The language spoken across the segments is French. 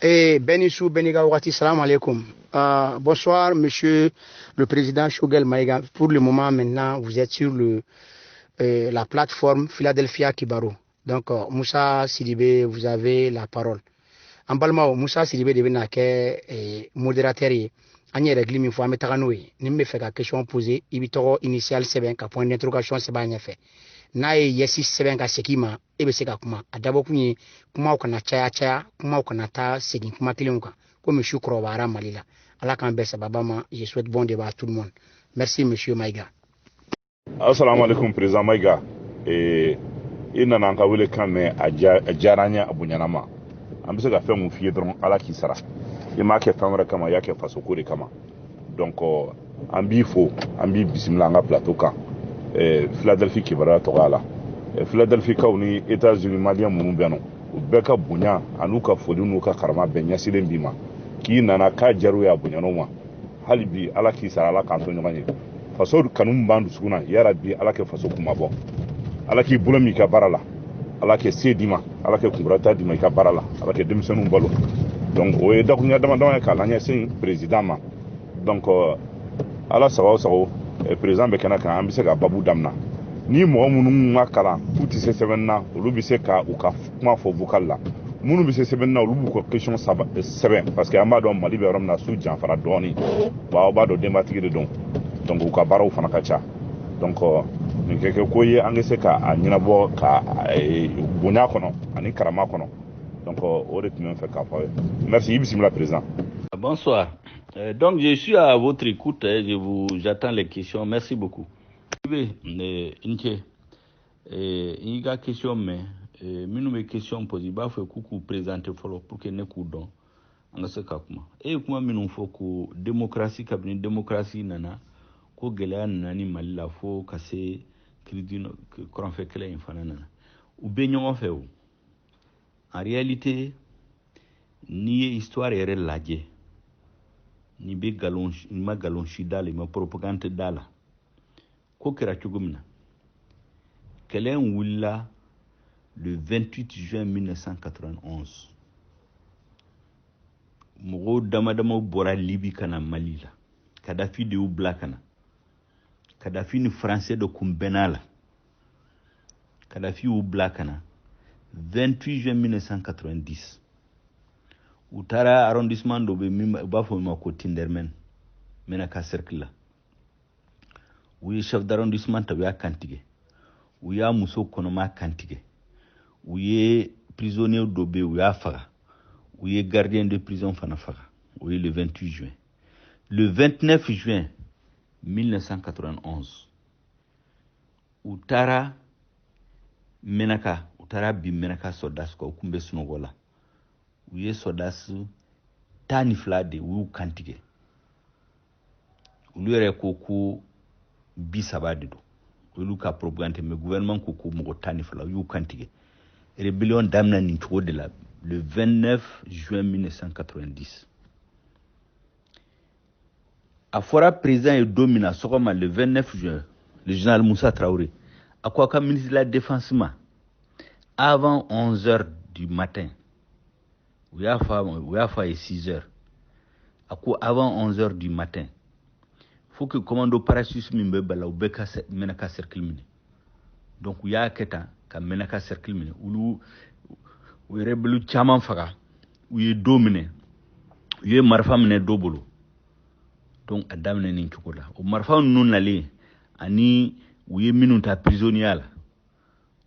Et Benissou Beniga Ouati, salam alaikum. Bonsoir, monsieur le président Choguel Maïga. Pour le moment, maintenant, vous êtes sur la plateforme Philadelphia Kibaro. Donc, Moussa Sidibé, vous avez la parole. En Balmao, Moussa Sidibé devait être modérateur. An yɛrɛ gili min fɔ an bɛ taga n'o ye ni n bɛ fɛ ka question poser i bɛ tɔgɔ initial sɛbɛn ka point d'interrogation sɛbɛn a ɲɛfɛ n'a ye yesi sɛbɛn ka segin ma e bɛ se ka kuma a dabɔkun ye kumaw kana caya kumaw kana taa segin kuma kelenw kan komi su kɔrɔbayara Mali la ala k'an bɛn sababa ma je souhaite bon débat à tout le monde merci monsieur Maïga. Assalamu alaikum président Maïga. I nana an ka wele kan mɛn a diyara n ye a bonyana ma an bɛ se ka fɛn mun f'i ye dɔrɔn ala k'i sara i m'a kɛ fɛn wɛrɛ kama i y'a kɛ faso ko de kama donc an b'i fo an b'i bisimila an ka plateau kan Philadelphie kibaruya tɔgɔya la Philadelphie kaw ni États-Unis malien minnu bɛ yan u bɛɛ ka bonya an'u ka foli n'u ka karama bɛɛ ɲɛsilen b'i ma k'i nana k'a diyar'u ye a bonyanaw ma hali bi ala k'i sara ala k'an to ɲɔgɔn ye faso kanu min b'an dusukun na yarabi ala kɛ faso kuma bɔ ala k'i bolo min i ka baara la ala kɛ se d'i ma ala kɛ kunkurata d'i ma i ka baara la ala kɛ denmisɛnninw balo donc o ye dakuruɲa damadama ye k'a la ɲɛsin président ma donc ala sago o sago président bɛ kɛnɛ kan an bɛ se ka babu damina ni mɔgɔ minnu ma kalan k'u tɛ se sɛbɛnni na olu bɛ se ka u ka kuma fɔ vocal la minnu bɛ se sɛbɛnni na olu b'u ka question sɛbɛn parce que an b'a dɔn Mali bɛ yɔrɔ min na su janfara dɔɔnin wa aw b'a dɔn denbatigi de don donc u ka baaraw fana ka ca donc nin kɛ ko ye an bɛ se ka a ɲɛnabɔ ka bonya kɔnɔ ani karama kɔnɔ donc o de tun bɛ n fɛ k'a fɔ ye merci i bisimila président. Bonsoir. Donc je suis à votre écoute, j'attends les questions. Merci beaucoup. Inke, il y a question mais minimum question posée, bah faut que présenter pour que ne coudon. On se kakuma. Et comment minimum faut que démocratie cabinet démocratie nana, ko gela nani Mali la faut casser crédit qu'on fait que les enfants nana. Ou beignon fait où? En réalité, ni histoire est relâchée. Ni be galon ma galon shidale ma propagande dala ko kera chugumna kelen willa le 28 juin 1991 mogo damadama bora Libi kana Mali la Kadhafi de ubla kana Kadhafi ni français de kumbenala Kadhafi ubla kana 28 juin 1990 Utara arrondissement dobe bafo ma ko Tindermen menaka cercle la oui chef d'arrondissement tabe akantige oui ya muso kono ma kantige oui prisonnier dobe oui afaga oui gardien de prison fana faga oui le 28 juin le 29 juin 1991 utara bi menaka sodas ko kumbe sunogola uye sodasu tani flade wu kantige ulure koku bisabade do ulu ka propagande me gouvernement koku mo tani fla wu kantige rébellion damna ni de la le 29 juin 1990 afora président et domina sokoma le 29 juin le général Moussa Traoré à quoi comme ministre de la défense avant 11h du matin. We are for 6 heures. Avant 11h du matin. Faut que commando parachute mimbe bala ubeka menaka cercle mini. Donc we are keta ka menaka cercle mini. Ulu we rebelu chaman faga. We domine. We marfa mine dobolo. Donc adamne ni chukola. O marfa nun nali ani we minuta prisonnier la.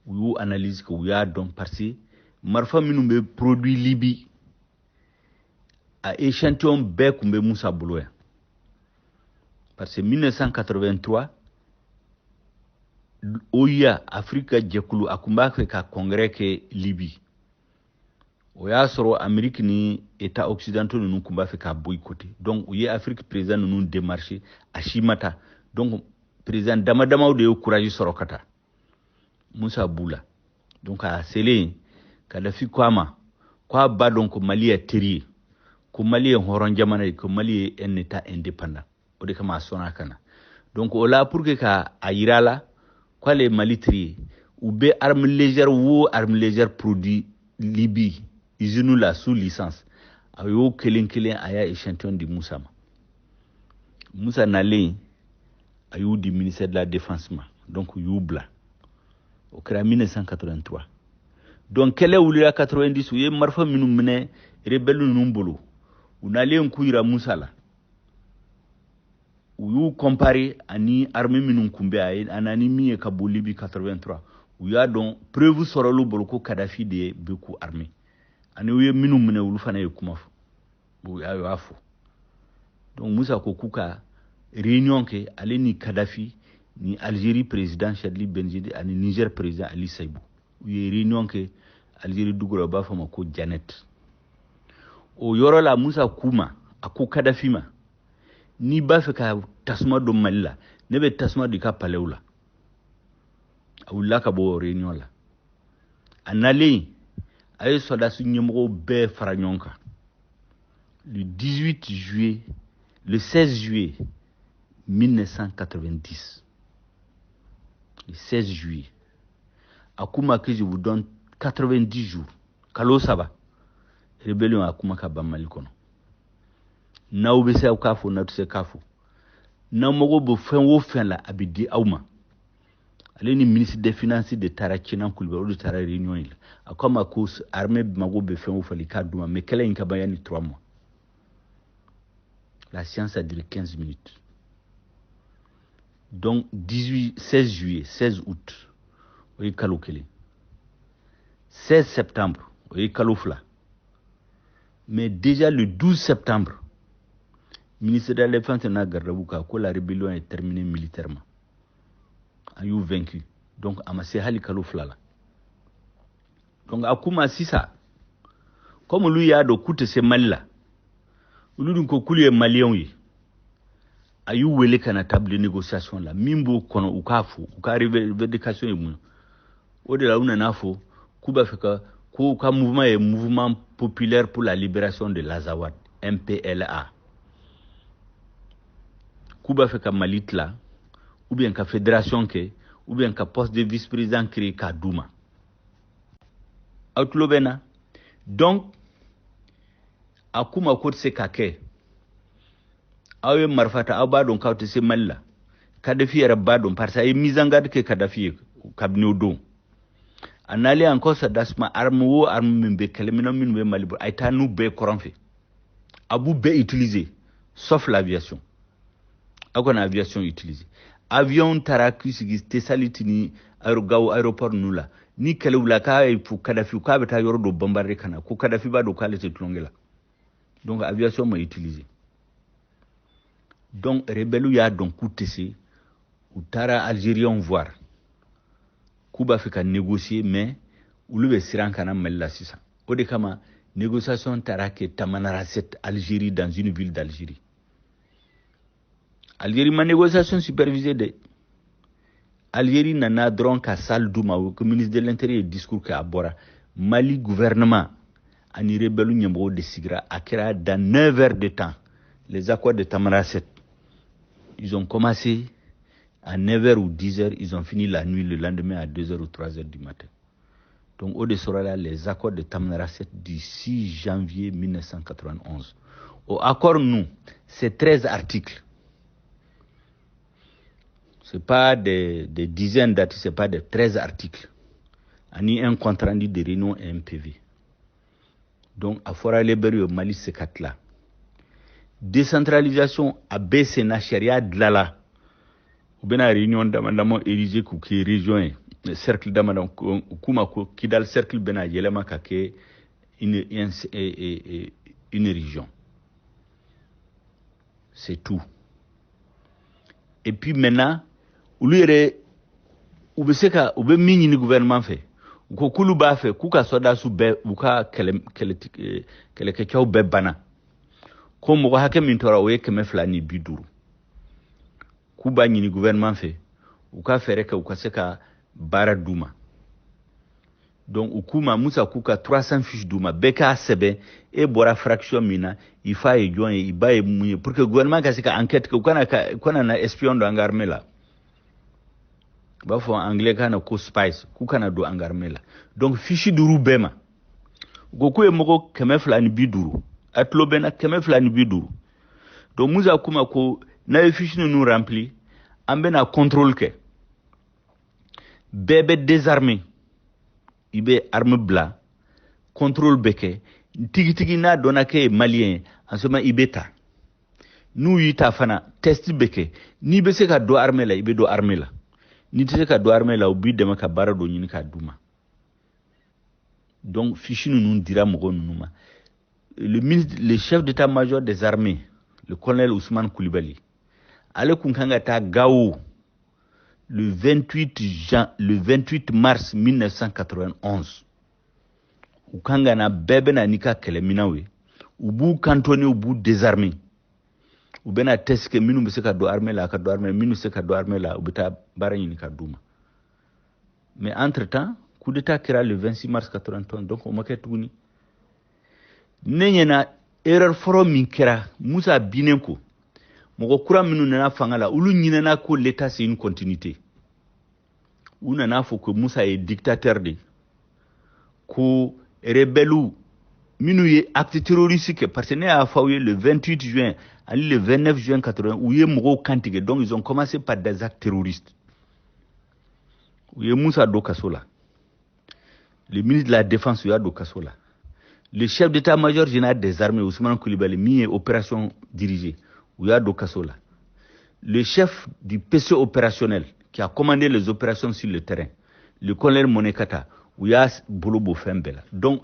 We analyse que we are donc parce marfa minumbe produit Libi à échantillon bec kumbe Moussa Bouloya. Parce que 1983, Oya Afrika Djekulu akumba ka congrès ke Libye. Oya soro Amérique ni État occidentaux nous kumba fait ka boycotter. Donc Oya Afrique président nous démarcher à Chimata. Donc président Damadama de courage soro kata. Moussa Boula. Donc à Sélé Kadhafi kwama kwa ba donc Mali est terrier. Ko Mali est horon jamana ko Mali est un état indépendant o de kama sona kana donc o la pour que ka ayirala quoi les Mali tri ou be armes légères produit Libye usine la sous licence ayo kelen aya échantillon di Moussa ma Moussa nalen ayo du ministère de la défense ma donc youbla au créa 1983 donc kele wulira 90 ye marfa minum mene rebelle numbolo unalen kuyira Moussa la uyu comparé ani armée minum kumbe ay anani mi ka bolibi 83 uya donc preuve sorolo boloko Kadhafi de beku armée ani uye minum mene wulu fana ye kuma fo bu ayo afo donc Moussa ko kuka réunion ke ale ni Kadhafi ni Algérie président Chadli Benjidi ani Niger président Ali Saibou uye réunion ke Algérie dugoro ba fama ko Janet o yoro la Moussa kuma ako Kadhafi ma ni ba fe ka tasma do Malila ne be tasma di ka palewla awula ka bo réunion la anale ay soda su nyemro be faranyonka le 18 juillet le 16 juillet 1990 le 16 juillet akuma que je vous donne 90 jours kalo saba rébellion akuma ka bamali kono na ubese kafu na tuse kafu na mogo bo fen wo fen la abidi awma ale ni ministre des finances de Tarakina Kulba ou de Tara réunion il akoma ko armée mago be fen wo fali ka duma mais kala inka bayani 3 mois la séance a duré 15 minutes donc 16 juillet 16 août oyi kalo kele 16 septembre oyi kalo fla mais déjà le 12 septembre ministre de la Défense n'a gardabuka que la rébellion est terminée militairement. Ayou vaincu. Donc, amassé hali kalo flala. Donc, akuma sisa. Comme lui a do koute se malila. Lui dun ko kuli e malien yi. Ayou wele kana table de négociation la. Mimbo kono ukafu, uka revendication yi mouno. Ode la una nafo, kuba feka, ka mouvement est mouvement populaire pour la libération de l'Azawad, MPLA. Kuba fait ka malit là, ou bien ka fédération ke, ou bien ka poste de vice-président créé ka Douma. Outlo bena. Donc, akuma kote se kake. Awe marfata abadon kaute se malla. Kadhafi era badon parce ay mise en garde ke Kadhafi kabni odon. Anali encore sa dasma arme wo arme mbe kelemina minbe malibu ayta nou be koranfe. Abou be utilisé sauf l'aviation. Akon aviation utilisée. Avion Taraku sigi tesalitini aéroport nula. Ni kele wula ka pour Kadhafi ka beta yoro do bombarder kana ko Kadhafi ba do kale te tlongela. Donc aviation m'a utilisé. Donc rebelu ya donc koutese ou tara algérien voir. Kuba fait négocier mais ou le siran kana mella sisa. Ode kama négociation Tarake tamanara cette Algérie dans une ville d'Algérie. Algérie ma négociation supervisée de Algérie nana dron ka sal douma ou que ministre de l'Intérieur discours ka abora Mali gouvernement ani rebelu nyembo de sigra akira dans 9 heures de temps les accords de Tamanrasset. Ils ont commencé à 9h ou 10h, ils ont fini la nuit le lendemain à 2h ou 3h du matin. Donc au sera là les accords de Tamanrasset du 6 janvier 1991. Au accord nous, c'est 13 articles. C'est pas des dizaines d'articles, c'est pas des 13 articles. Ani un compte rendu de réunion et un PV. Donc, à Fora Leberi au Mali, c'est 4 là. Décentralisation à Bessena, Sharia, Dlala. Ou bien la réunion d'amendement érigé qui région, cercle d'amendement, Koumako, qui dans le cercle Bena Yelema Kake, une région. C'est tout. Et puis maintenant, ou be mingi ni gouvernement fait ko kulu ba fait kuka soda su be uka kele ke chaw be bana ko mo hake min tora o yeke me flani biduru kuba ni gouvernement fait uka fere ka uka seka bara duma donc ukuma musa kuka 300 fiches duma beka sebe e bora fraction mina ifa e join e baye mu pour que gouvernement ka seka enquête ko kana na espion do angarmela bafo anglais kana ko spice ku kana do angarmela donc fichi duru bema goku e moko keme flani biduru atlo bena keme flani bidu donc musa kuma ko na fiche nous rempli ambena contrôle ke bébé désarmé ibe arme bla contrôle beke tigi na donake malien en ce moment ibeta nous yita fana test beke ni be se ka do armée la ibe do armée la ni te se ka do armée la obi de maka barado ni ka duma donc fichi nous dira mo numa le chef d'état-major des armées le colonel Ousmane Koulibaly ale kunkanga ta Gao le 28 mars 1991 ukanga na bebe na nika keleminawe ubu kantoni ubu désarmé ubena teske minu biseka do armée la ka do armée minu seka do armée la ubita barani nika duma mais entre temps coup d'état kira le 26 mars 91 donc o maket guni nenyena erreur foro min kira Musa Binenko moko kura minu na fangala ulu nyina ko l'état c'est une continuité una na fo que Musa est dictateur de ko rebelu minu ye acte terroriste parce que ne a fawé le 28 juin ali le 29 juin 80 où ye moko kantige donc ils ont commencé par des actes terroristes où ye Musa do kasola le ministre de la défense ya do kasola le chef d'état-major général des armées Ousmane Koulibaly mi opération dirigée où ya do kasola le chef du PC opérationnel qui a commandé les opérations sur le terrain le colonel Monekata où ya bolobo fembela donc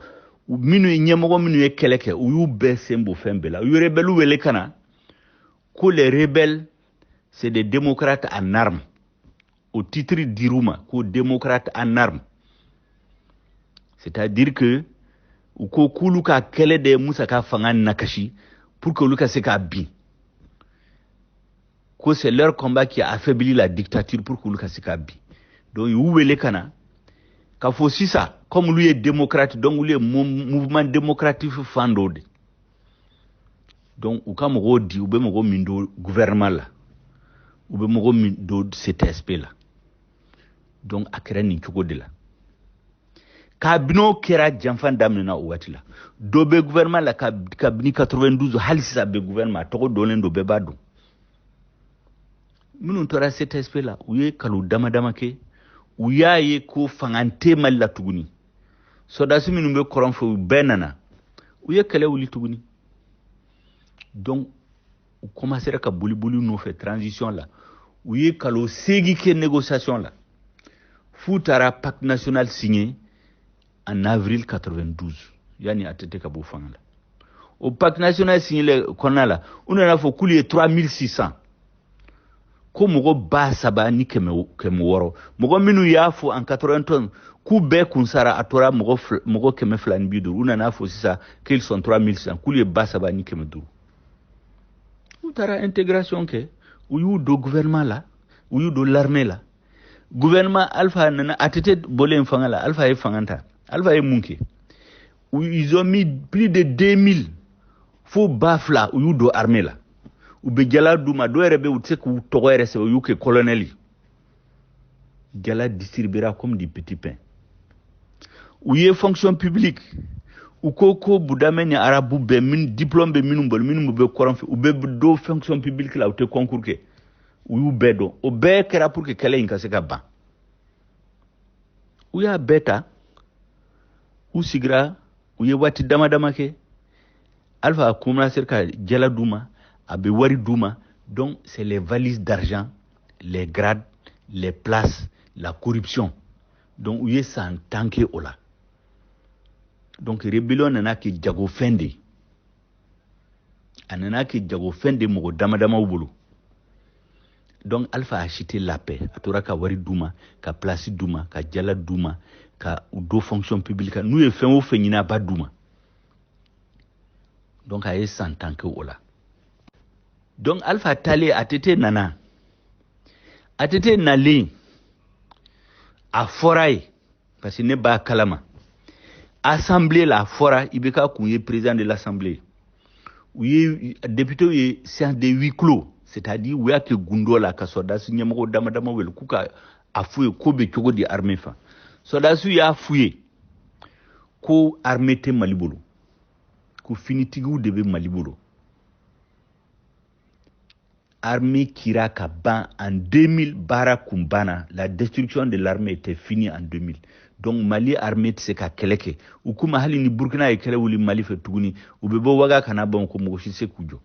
minu nyemogo minu ekeleke où yu be sembo fembela yu rebelu wele kana que les rebelles c'est des démocrates en armes au titre d'Iruma que démocrates en armes c'est-à-dire que uko kuluka kele de Musa ka fangan nakashi pour que Luka se ka bi que c'est leur combat qui a affaibli la dictature pour que Luka se ka bi donc yu wele kana ka fo sisa comme lui est démocrate donc lui est mouvement démocratique fandode donc uka mo di ube mo mindo gouvernement la ube mo mindo CTSP la donc akira ni koko de la kabino kera janfan damna o watila do be gouvernement la kabini 92 halisa be gouvernement to dolen do be badu minun tora CTSP la uye kalu dama ke uyaye ko fangante malla tuguni so da simi numbe koron fo benana uye kale wuli tuguni donc u commencer ka buli no fait transition la uye kalo segi ke négociation la futara pacte national signé en avril 92 yani atete ka bo fangala au pacte national signé le konala unana fo kuli 3600 ko mogo ba saba ni keme woro mogo minu yafo en 80 ku be kunsara atora mogo keme flani bidu unana fo sisa qu'ils sont 3600 kuli ba saba ni keme duru utara intégration ke uyu do gouvernement la uyu do l'armée la gouvernement alpha nana atete bolé fangala alpha e fanganta alpha e munke où ils ont mis plus de 2000 faux bafla uyu do armée la ou be gala duma do rebe ou tse ku to rese u ke colonel gala distribuera comme du petit pain ou ye fonction publique ou koko budameni arabu be min diplôme be minum bol minum be koran ou be do fonction publique la ou te concours ke ou be do o be kera pour que kele inka se ka ba ou ya beta ou sigra ou ye wati dama ke alpha kumna serka gala duma abe wari duma donc c'est les valises d'argent les grades les places la corruption donc uye san tanke ola donc rébellion nana ki jago fende anana ki jago fende mo dama wulu donc alpha a acheté la paix atora ka wari duma ka place duma ka jala duma ka do fonction publique nous e fen o fenyina ba duma donc aye san tanke ola donc alpha tali atete nana atete nali a foray parce que ne ba kalama assemblée la fora ibeka kunye président de l'assemblée oui député oui séance de huis clos c'est-à-dire où y a que gundola ka sodasu nyamoko dama wel kuka afuye ko be kyogo di armée fa sodasu ya afuye ko armée te malibolo ko finitigiw de be Mali bolo. Armée Kira Kaban en 2000, Bara Kumbana, la destruction de l'armée était finie en 2000. Donc Mali armée c'est ka keleke. Ou kuma hali ni Burkina e kele wuli Mali fe tuguni, ou bebo waga kana bon ko mo se kujo.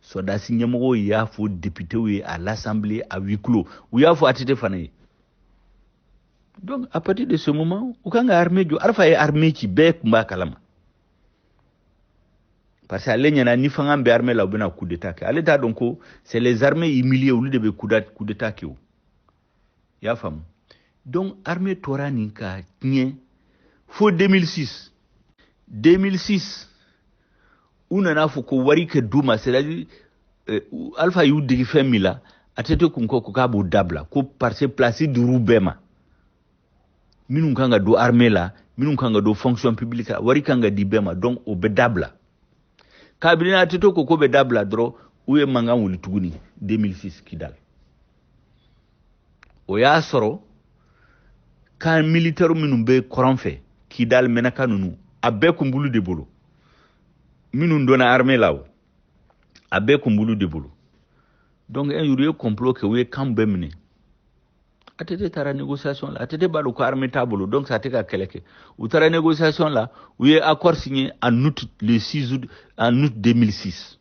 So da si nyamoko ya fo député ou à l'Assemblée à huis clos. Ou ya fo atete fanaye. Donc à partir de ce moment, ou kanga armée jo alfa e armée qui be kumba kalama. Parce que l'État ni fangam be armée là bena coup d'état. L'État donc c'est les armées humiliées au lieu de coup d'état qui. Ya fam. Donc armée Tora ninka tien faut 2006. 2006 unana faut ko wari ke duma c'est-à-dire alpha yu digi femila atete kunko ko kabo dabla ko parce placé du Roubema. Minun kanga do armée là, minun kanga do fonction publique wari kanga di bema donc au bedabla. Kabila atete ko be dabla dro uye manga wuli tuguni 2006 Kidal. Oya soro kan militaire minun be koronfe Kidal menaka nunu abe kumbulu de bolo. Minun dona armée là abe kumbulu de bolo. Donc un yuri complot que we kan bemne. Atete tara négociation là, atete balu ko armée tabolo donc ça te ka keleke. Ou tara négociation là, oui accord signé en août le 6 août en août 2006.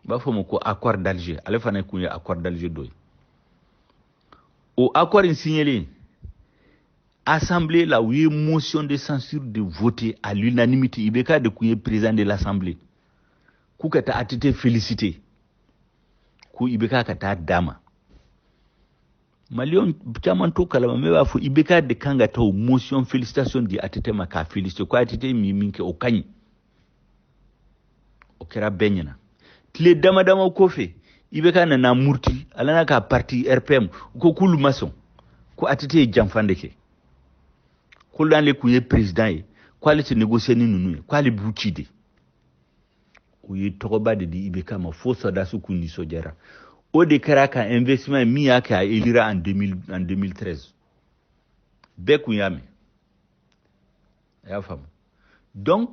Ba fo ko accord d'Alger, ale fane ko accord d'Alger doy. Au accord signé Assemblée là où il y a motion de censure de voter à l'unanimité, il y a de couiller président de l'Assemblée. Kou kata atete félicité. Kou ibeka kata dama. Malion chaman to kalama mewa fo ibeka de kanga to motion félicitation di atete maka félicité ko atete mi minke o kanyi. O kera benyana. Tle dama ko fe ibeka na murti alana ka parti RPM ko kulu mason ko atete jamfande ke. Ko dans le couiller président e ko ale se négocier ni nunu ko ale buchide. Uye tokoba de di ibeka ma fosa da su kundi sojara. O de karaka investissement mi yake a elira en 2013. Beku yame. Ya fam. Donc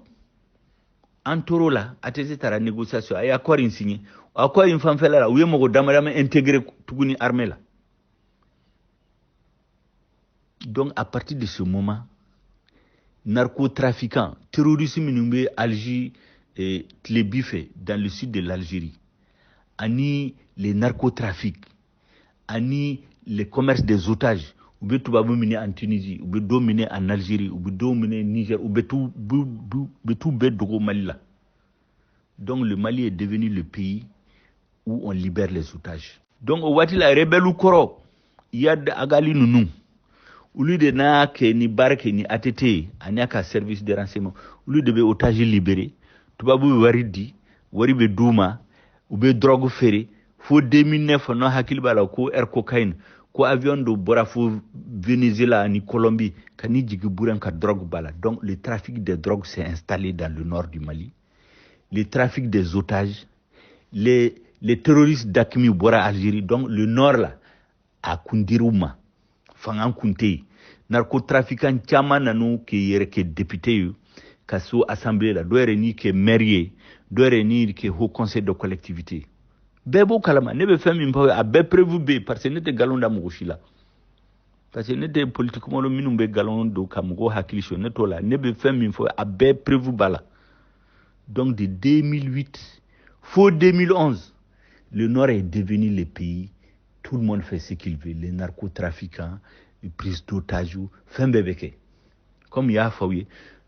antoro la atese tara négociation ay accord signé. Accord fam fela la uye moko damadama intégrer tuguni armée la. Donc à partir de ce moment narcotrafiquants, terroristes minumbe Alger et Tlébife dans le sud de l'Algérie, ani les narcotrafics, ani les commerces des otages, ou bien tout va mener en Tunisie, ou bien dominer en Algérie, ou bien dominer en Niger, ou bien tout bedogo Mali là. Donc le Mali est devenu le pays où on libère les otages. Donc au Wati la rebelle ou koro, il y a agali nounou. Au lieu de na ke ni barke ni ATT, aniaka service de renseignement, au lieu de be otages libérés, tout va waridi, waribe douma, ou be drogue ferré, faut 2009 no hakil bala ko air cocaine, ko avion do bora fo Venezuela ni Colombie, kani jigi buran ka drogue bala. Donc le trafic de drogue s'est installé dans le nord du Mali. Le trafic des otages, les terroristes d'Akmi bora Algérie, donc le nord là, à Kundirouma, Fangan Kunte, narcotrafiquants chama nanu ke yere ke député yu, kaso assemblée là, doere ni ke maire, doere ni ke haut conseil de collectivité. Bebo kalama, nebe femme mpa a be prévu be, parce que nete galon da mugoshila. Parce que nete politiquement le minumbe galon do kamugo hakilisho, neto la, nebe femme mpa a be prévu bala. Donc de 2008, faut 2011, le Nord est devenu le pays, tout le monde fait ce qu'il veut, les narcotrafiquants, les prises d'otages, fin bébé. Comme il y a fawé,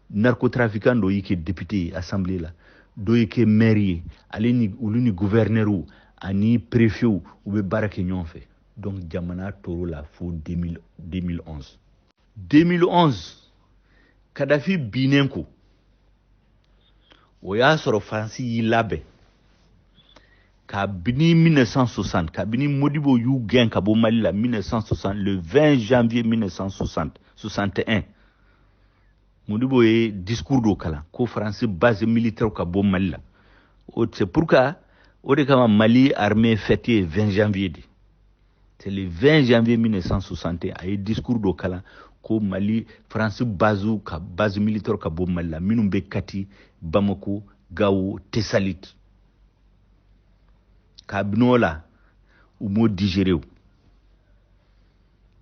narcotrafiquants do yike député, assemblée là, do yike maire, aleni ou l'uni gouverneur ou, ani préfet ou be barake nyon fait. Donc Djamana Toro la faut 2011. 2011, Kadhafi binenko, oya soro Fransi yilabe. Kabini 1960, Kabini Modibo yu gen kabo Mali la 1960, le 20 janvier 1961. Modibo est discours do kala, ko français base militaire kabo Mali la. C'est pourquoi, au décamant Mali armée fêté 20 janvier. C'est le 20 janvier 1961, a eu discours do kala, ko Mali France base militaire ka bo Mali la minnu be Kati, Bamako, Gao, Tessalit ka binola ou mo digéré.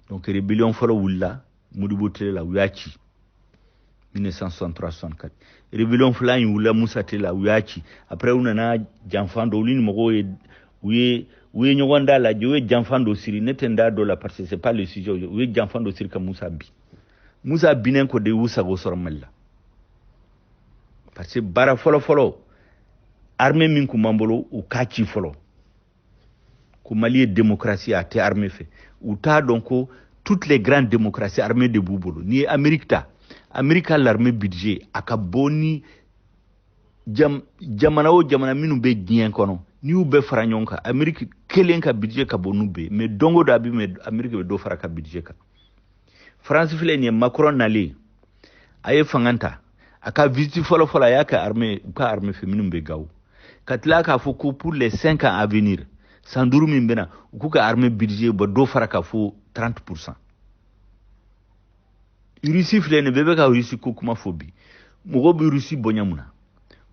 Donc rébellion folo wula Modibo Tele la uyachi 1963-64. Rébellion flan wula Moussa Tele la uyachi. Après on a Janfando ulini moko uye nyoganda la jowe Janfando siri netenda do la parce que c'est pas le sujet. Uye Janfando siri ka Moussa bi. Moussa binen ko de usa go sormalla. Parce que bara folo armée min ku mambolo u kachi folo. Ko Mali démocratie a été armée fait. Ou ta donc toutes les grandes démocraties armées de Boubolo. Ni Amérique l'armée budget akaboni jamana minu be gien kono ni ube faranyonka Amérique kelenka budget ka bonu be mais dongo dabi me Amérique be do faraka budget ka France file ni Macron nali aye fanganta aka visite folo yaka armée féminine be gaw katla ka foko pour les 5 ans à venir Sanduru mimbena ukuka armée budget ba do faraka fo 30%. Russie flene bebe ka Russie ko kuma fobi. Mugo bi Russie bonyamuna.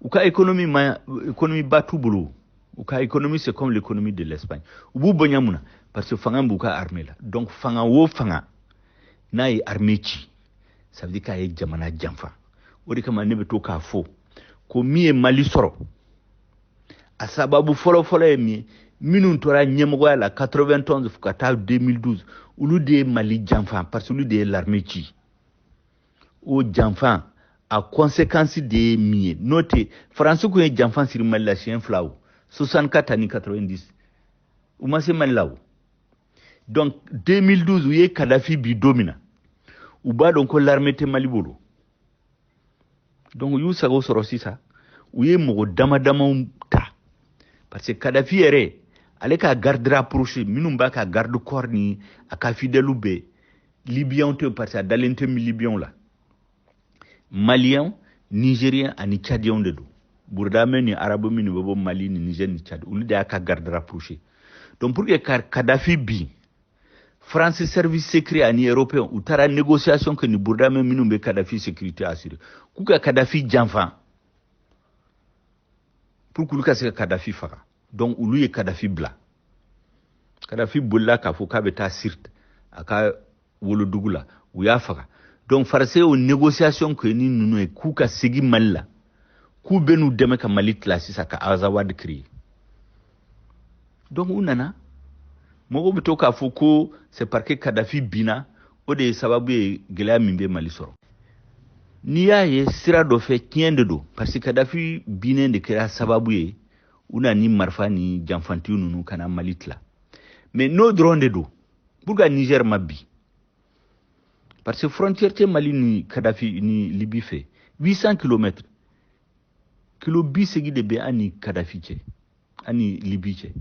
Uka économie batu bulu. Uka économie c'est comme l'économie de l'Espagne. Ubu bonyamuna parce que fanga mbuka armée là. Donc fanga na yi armée chi. Ça veut dire ka yi jamana jamfa. Odi kama nebe to ka fo. Ko miye Mali soro. Asababu folo emi minun tora nyemogo la 91 fukata 2012 ulu de Mali janfan parce que ulu de l'armée chi o janfan a conséquence de mie note France ko janfan sur Mali la chien flaw 64 ani 90 ou ma se Mali law donc 2012 ou ye Kadhafi bi domina ou ba donc l'armée te Mali bolo donc yu sago soro sisa ou ye mo dama ta parce que Kadhafi ere ale ka garde rapproché minum ba ka garde corps ni aka fidèle be libyen te parce que dalente mi libyen la malien nigérien ani tchadien de do bourdame ni arabo mi ni bobo Mali ni Niger ni Tchad ulu de aka garde rapproché donc pour que Kadhafi bi France service secret ani européen ou tara négociation que ni bourdame minum be Kadhafi sécurité assurée kuka Kadhafi janfan pour que se Kadhafi fara donc ulu ye Kadhafi bla Kadhafi bulla ka fo ka beta sirt aka wolo dugula u ya faka donc farce aux négociations que ni nunu e ku ka sigi Mali ku benu deme ka Mali classe saka azawad créer donc unana mogo beto ka fo ko c'est parce que Kadhafi bina o de sababu e gela mimbe Mali soro ni ya ye sira do fe tiende do parce que Kadhafi bine de kera sababu e una ni marfa ni janfanti nunu kana Mali tla mais no drone de do burga Niger mabi parce que frontière te Mali ni Kadhafi ni Libye fait 800 km kilo bi segi de be ani Kadhafi che ani Libye che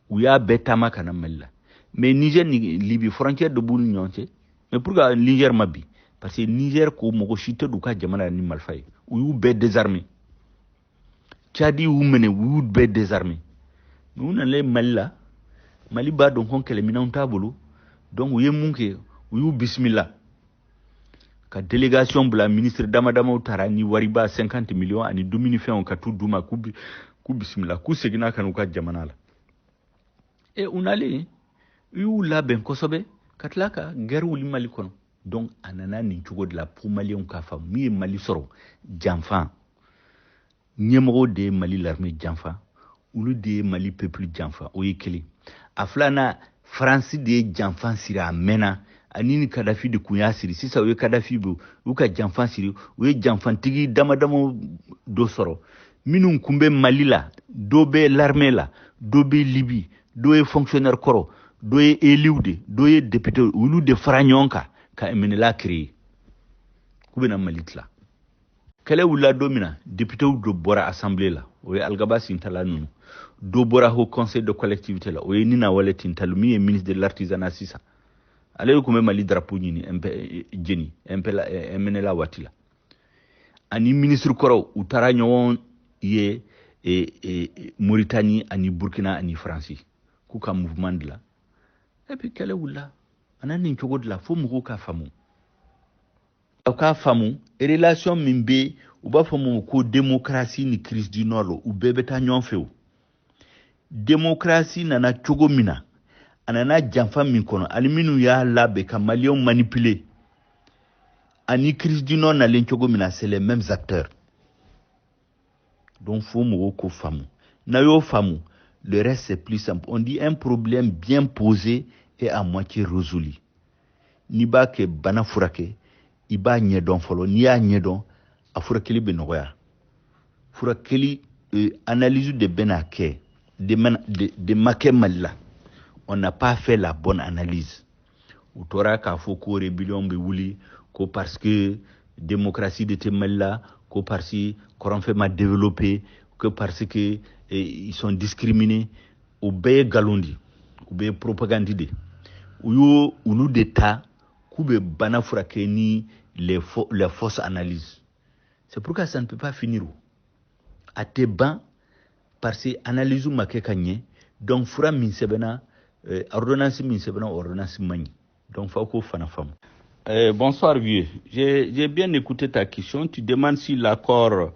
ou ya betama kana Mali la mais Niger ni Libye frontière de bul nyonche mais pourquoi Niger mabi parce que Niger ko moko chite du ka jamana ni malfay ou yu be désarmé Tchadi ou mene ou be désarmé nous na le Mali ba donc on kele minanta bolo donc ou munke ou bismillah ka délégation bla ministre damadama utara ni wariba 50 millions ani domini fe on ka tout duma ku bismillah ku segina kanu ka jamana la et unale yu la ben kosobe katlaka guerre wuli Mali kono donc anana ni jogo de la pour malien ka fa mi Mali soro janfan nyemro de Mali l'armée janfan ulu de Mali peuple janfan o yekeli aflana France de janfan sira mena anini Kadhafi de kunya siri sisa we Kadhafi bu uka janfan siri we janfan tigi damadamo do soro minun kumbe Mali la do be l'armée la do be Libye do e fonctionnaire koro do e eliude do e député ulu de franyonka ka emenela créer kubena Mali tla kele wula domina député do bora assemblée la o algabasi intala nunu do bora au conseil de collectivité la o nina waleti intalumi ministre de l'artisanat sisa ale ko Mali drapeau ni jeni la emenela watila ani ministre koro utara nyon ye Mauritanie ani Burkina ani France ku ka mouvement de la et puis kele wula anani nchogo de la fo mugo ka famu Ka famu relation min be u b'a fɔ mun ko démocratie ni crise du nord lo u bɛɛ bɛ taa ɲɔgɔn fɛ o démocratie nana cogo min na a nana janfa min kɔnɔ ani minnu y'a labɛn ka maliyɛnw manipuler ani crise du nord nalen cogo min na c'est les mêmes acteurs donc fo mɔgɔw ko faamu n'a y'o faamu le reste c'est plus simple on dit un problème bien posé est à moitié résolu n'i b'a kɛ bana furakɛ i b'a ɲɛdɔn fɔlɔ n'i y'a ɲɛdɔn a furakɛli bɛ nɔgɔya furakɛli analyse de bɛna kɛ de ma kɛ Mali la on n'a pas fait la bonne analyse u tora k'a fɔ ko rébellion bɛ wuli ko parce que démocratie de tɛ Mali la ko parce que kɔrɔnfɛ ma développé que parce que ils sont discriminés u bɛɛ ye nkalon di u bɛɛ ye propagande de u y'o olu de ta k'u bɛ bana furakɛ ni les fausses analyses c'est pourquoi ça ne peut pas finir a tɛ ban parce que analyse ma kɛ ka ɲɛ donc fura min sɛbɛnna ordonnance min sɛbɛnna ordonnance man ɲi donc faut k'o fana faamu. Bonsoir vieux, j'ai bien écouté ta question. Tu demandes si l'accord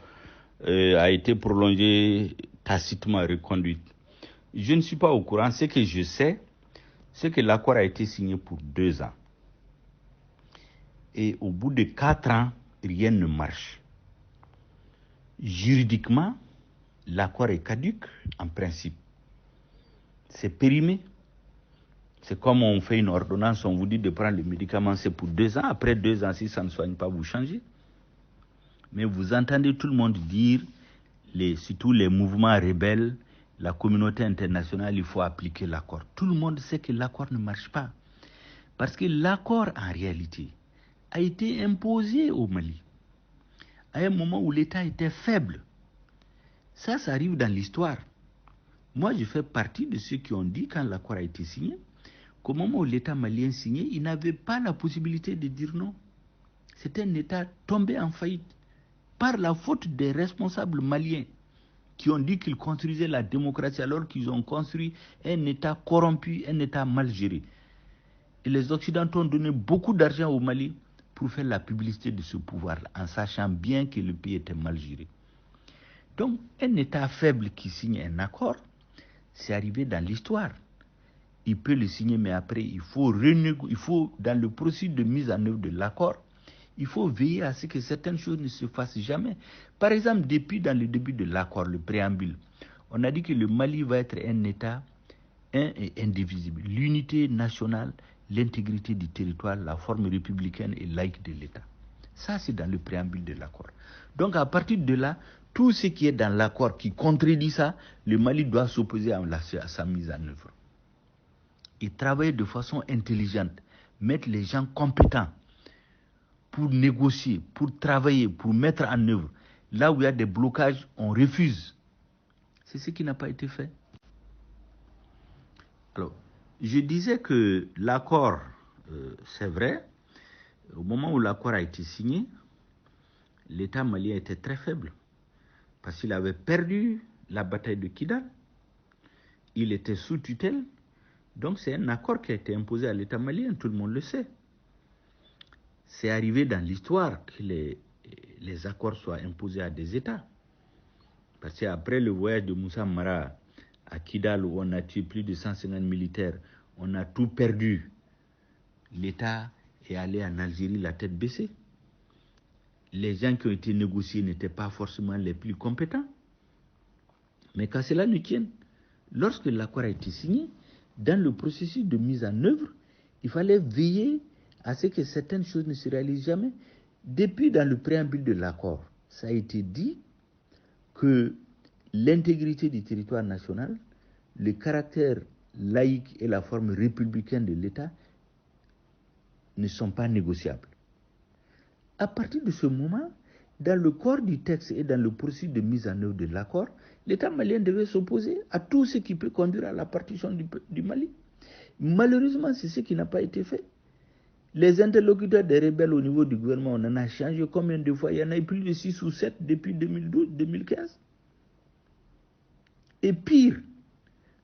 a été prolongé tacitement reconduit. Je ne suis pas au courant. Ce que je sais, c'est que l'accord a été signé pour 2 ans. Et au bout de 4 ans, rien ne marche. Juridiquement, l'accord est caduc en principe. C'est périmé. C'est comme on fait une ordonnance, on vous dit de prendre le médicament, c'est pour 2 ans. Après 2 ans, si ça ne soigne pas, vous changez. Mais vous entendez tout le monde dire, surtout les mouvements rebelles, la communauté internationale, il faut appliquer l'accord. Tout le monde sait que l'accord ne marche pas. Parce que l'accord, en réalité, a été imposé au Mali. À un moment où l'État était faible. Ça arrive dans l'histoire. Moi, je fais partie de ceux qui ont dit, quand l'accord a été signé, qu'au moment où l'État malien signait, il n'avait pas la possibilité de dire non. C'était un État tombé en faillite par la faute des responsables maliens qui ont dit qu'ils construisaient la démocratie alors qu'ils ont construit un État corrompu, un État mal géré. Et les Occidentaux ont donné beaucoup d'argent au Mali pour faire la publicité de ce pouvoir-là, en sachant bien que le pays était mal géré. Donc, un État faible qui signe un accord, c'est arrivé dans l'histoire. Il peut le signer, mais après, il faut dans le processus de mise en œuvre de l'accord, il faut veiller à ce que certaines choses ne se fassent jamais. Par exemple, depuis dans le début de l'accord, le préambule, on a dit que le Mali va être un État un et indivisible. L'unité nationale, l'intégrité du territoire, la forme républicaine et laïque de l'État. Ça, c'est dans le préambule de l'accord. Donc, à partir de là, tout ce qui est dans l'accord qui contredit ça, le Mali doit s'opposer à sa mise en œuvre. Et travailler de façon intelligente, mettre les gens compétents pour négocier, pour travailler, pour mettre en œuvre. Là où il y a des blocages, on refuse. C'est ce qui n'a pas été fait. Alors, je disais que l'accord, c'est vrai, au moment où l'accord a été signé, l'État malien était très faible, parce qu'il avait perdu la bataille de Kidal, il était sous tutelle, donc c'est un accord qui a été imposé à l'État malien, tout le monde le sait. C'est arrivé dans l'histoire que les accords soient imposés à des États. Parce qu'après le voyage de Moussa Mara à Kidal, où on a tué plus de 150 militaires, on a tout perdu. L'État est allé en Algérie la tête baissée. Les gens qui ont été négociés n'étaient pas forcément les plus compétents. Mais qu'à cela ne tienne, lorsque l'accord a été signé, dans le processus de mise en œuvre, il fallait veiller à ce que certaines choses ne se réalisent jamais. Depuis dans le préambule de l'accord, ça a été dit que l'intégrité du territoire national, le caractère laïque et la forme républicaine de l'État ne sont pas négociables. À partir de ce moment, dans le corps du texte et dans le processus de mise en œuvre de l'accord, l'État malien devait s'opposer à tout ce qui peut conduire à la partition du Mali. Malheureusement, c'est ce qui n'a pas été fait. Les interlocuteurs des rebelles au niveau du gouvernement, on en a changé combien de fois? Il y en a eu plus de 6 ou 7 depuis 2012-2015. Et pire,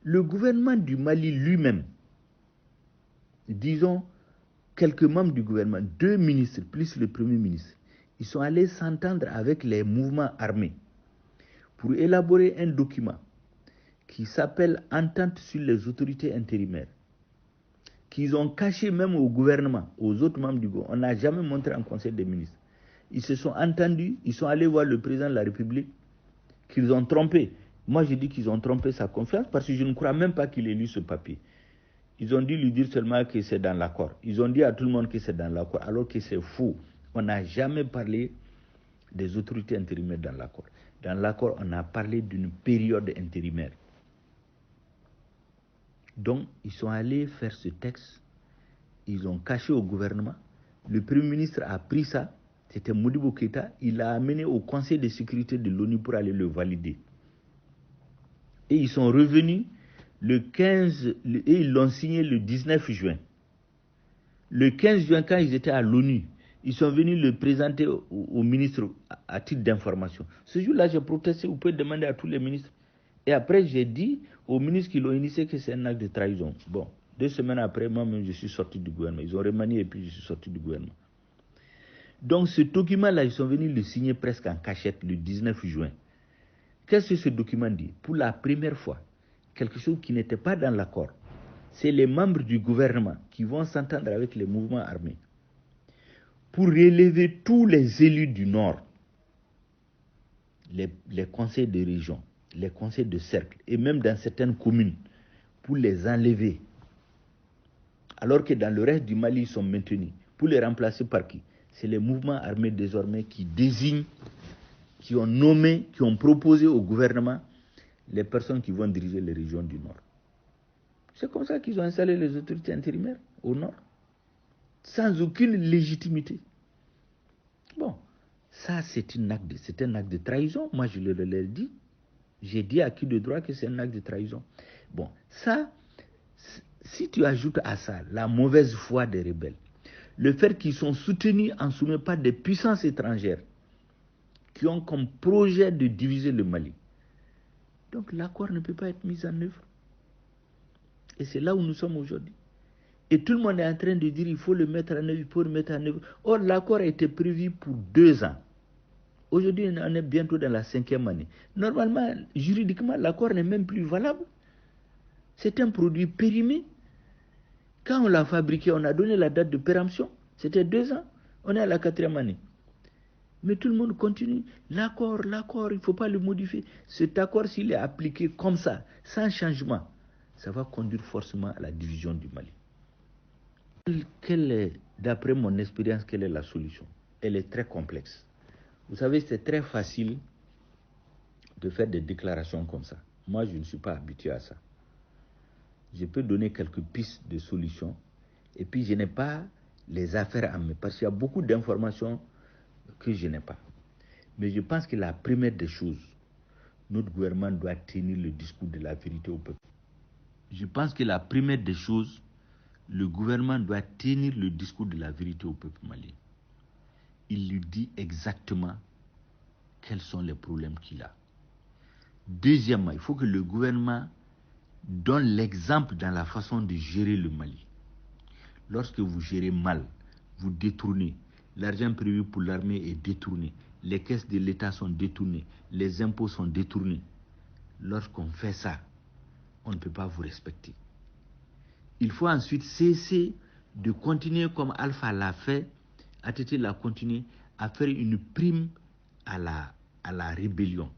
le gouvernement du Mali lui-même, disons quelques membres du gouvernement, 2 ministres plus le premier ministre, ils sont allés s'entendre avec les mouvements armés pour élaborer un document qui s'appelle Entente sur les autorités intérimaires, qu'ils ont caché même au gouvernement, aux autres membres du gouvernement. On n'a jamais montré en conseil des ministres. Ils se sont entendus, ils sont allés voir le président de la République, qu'ils ont trompé. Moi, je dis qu'ils ont trompé sa confiance parce que je ne crois même pas qu'il ait lu ce papier. Ils ont dû lui dire seulement que c'est dans l'accord. Ils ont dit à tout le monde que c'est dans l'accord, alors que c'est faux. On n'a jamais parlé des autorités intérimaires dans l'accord. Dans l'accord, on a parlé d'une période intérimaire. Donc, ils sont allés faire ce texte, ils ont caché au gouvernement. Le Premier ministre a pris ça, c'était Modibo Keïta, il l'a amené au Conseil de sécurité de l'ONU pour aller le valider. Et ils sont revenus le 15, et ils l'ont signé le 19 juin. Le 15 juin, quand ils étaient à l'ONU, ils sont venus le présenter au ministre à titre d'information. Ce jour-là, j'ai protesté, vous pouvez demander à tous les ministres. Et après, j'ai dit aux ministres qui l'ont initié que c'est un acte de trahison. Bon, 2 semaines après, moi-même, je suis sorti du gouvernement. Ils ont remanié et puis je suis sorti du gouvernement. Donc, ce document-là, ils sont venus le signer presque en cachette le 19 juin. Qu'est-ce que ce document dit? Pour la première fois, quelque chose qui n'était pas dans l'accord. C'est les membres du gouvernement qui vont s'entendre avec les mouvements armés pour relever tous les élus du Nord, les conseils de région, les conseils de cercle, et même dans certaines communes, pour les enlever. Alors que dans le reste du Mali, ils sont maintenus. Pour les remplacer par qui? C'est les mouvements armés désormais qui désignent, qui ont nommé, qui ont proposé au gouvernement les personnes qui vont diriger les régions du Nord. C'est comme ça qu'ils ont installé les autorités intérimaires au Nord, sans aucune légitimité. Bon, ça c'est un acte de trahison. Moi je l'ai dit. J'ai dit à qui de droit que c'est un acte de trahison. Bon, ça, si tu ajoutes à ça la mauvaise foi des rebelles, le fait qu'ils sont soutenus en sommet par des puissances étrangères qui ont comme projet de diviser le Mali, donc l'accord ne peut pas être mis en œuvre. Et c'est là où nous sommes aujourd'hui. Et tout le monde est en train de dire il faut le mettre en œuvre, il faut le mettre en œuvre. Or, l'accord a été prévu pour 2 ans. Aujourd'hui, on est bientôt dans la 5e année. Normalement, juridiquement, l'accord n'est même plus valable. C'est un produit périmé. Quand on l'a fabriqué, on a donné la date de péremption. C'était 2 ans. On est à la 4e année. Mais tout le monde continue. L'accord, il ne faut pas le modifier. Cet accord, s'il est appliqué comme ça, sans changement, ça va conduire forcément à la division du Mali. D'après mon expérience, quelle est la solution? Elle est très complexe. Vous savez, c'est très facile de faire des déclarations comme ça. Moi, je ne suis pas habitué à ça. Je peux donner quelques pistes de solutions et puis je n'ai pas les affaires en main parce qu'il y a beaucoup d'informations que je n'ai pas. Mais je pense que la première des choses, notre gouvernement doit tenir le discours de la vérité au peuple. Je pense que la première des choses, le gouvernement doit tenir le discours de la vérité au peuple malien. Il lui dit exactement quels sont les problèmes qu'il a. Deuxièmement, il faut que le gouvernement donne l'exemple dans la façon de gérer le Mali. Lorsque vous gérez mal, vous détournez, l'argent prévu pour l'armée est détourné, les caisses de l'État sont détournées, les impôts sont détournés. Lorsqu'on fait ça, on ne peut pas vous respecter. Il faut ensuite cesser de continuer comme Alpha l'a fait, ATT l'a continué, à faire une prime à la rébellion.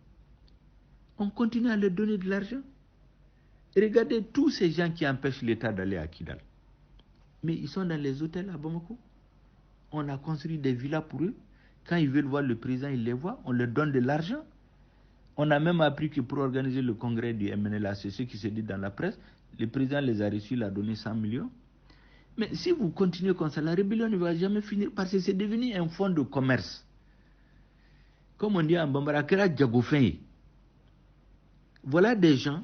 On continue à leur donner de l'argent. Regardez tous ces gens qui empêchent l'État d'aller à Kidal. Mais ils sont dans les hôtels à Bamako. On a construit des villas pour eux. Quand ils veulent voir le président, ils les voient. On leur donne de l'argent. On a même appris que pour organiser le congrès du MNLA, c'est ce qui se dit dans la presse, le président les a reçus, il a donné 100 millions. Mais si vous continuez comme ça, la rébellion ne va jamais finir parce que c'est devenu un fonds de commerce. Comme on dit en Bambara, Kera Djagofei. Voilà des gens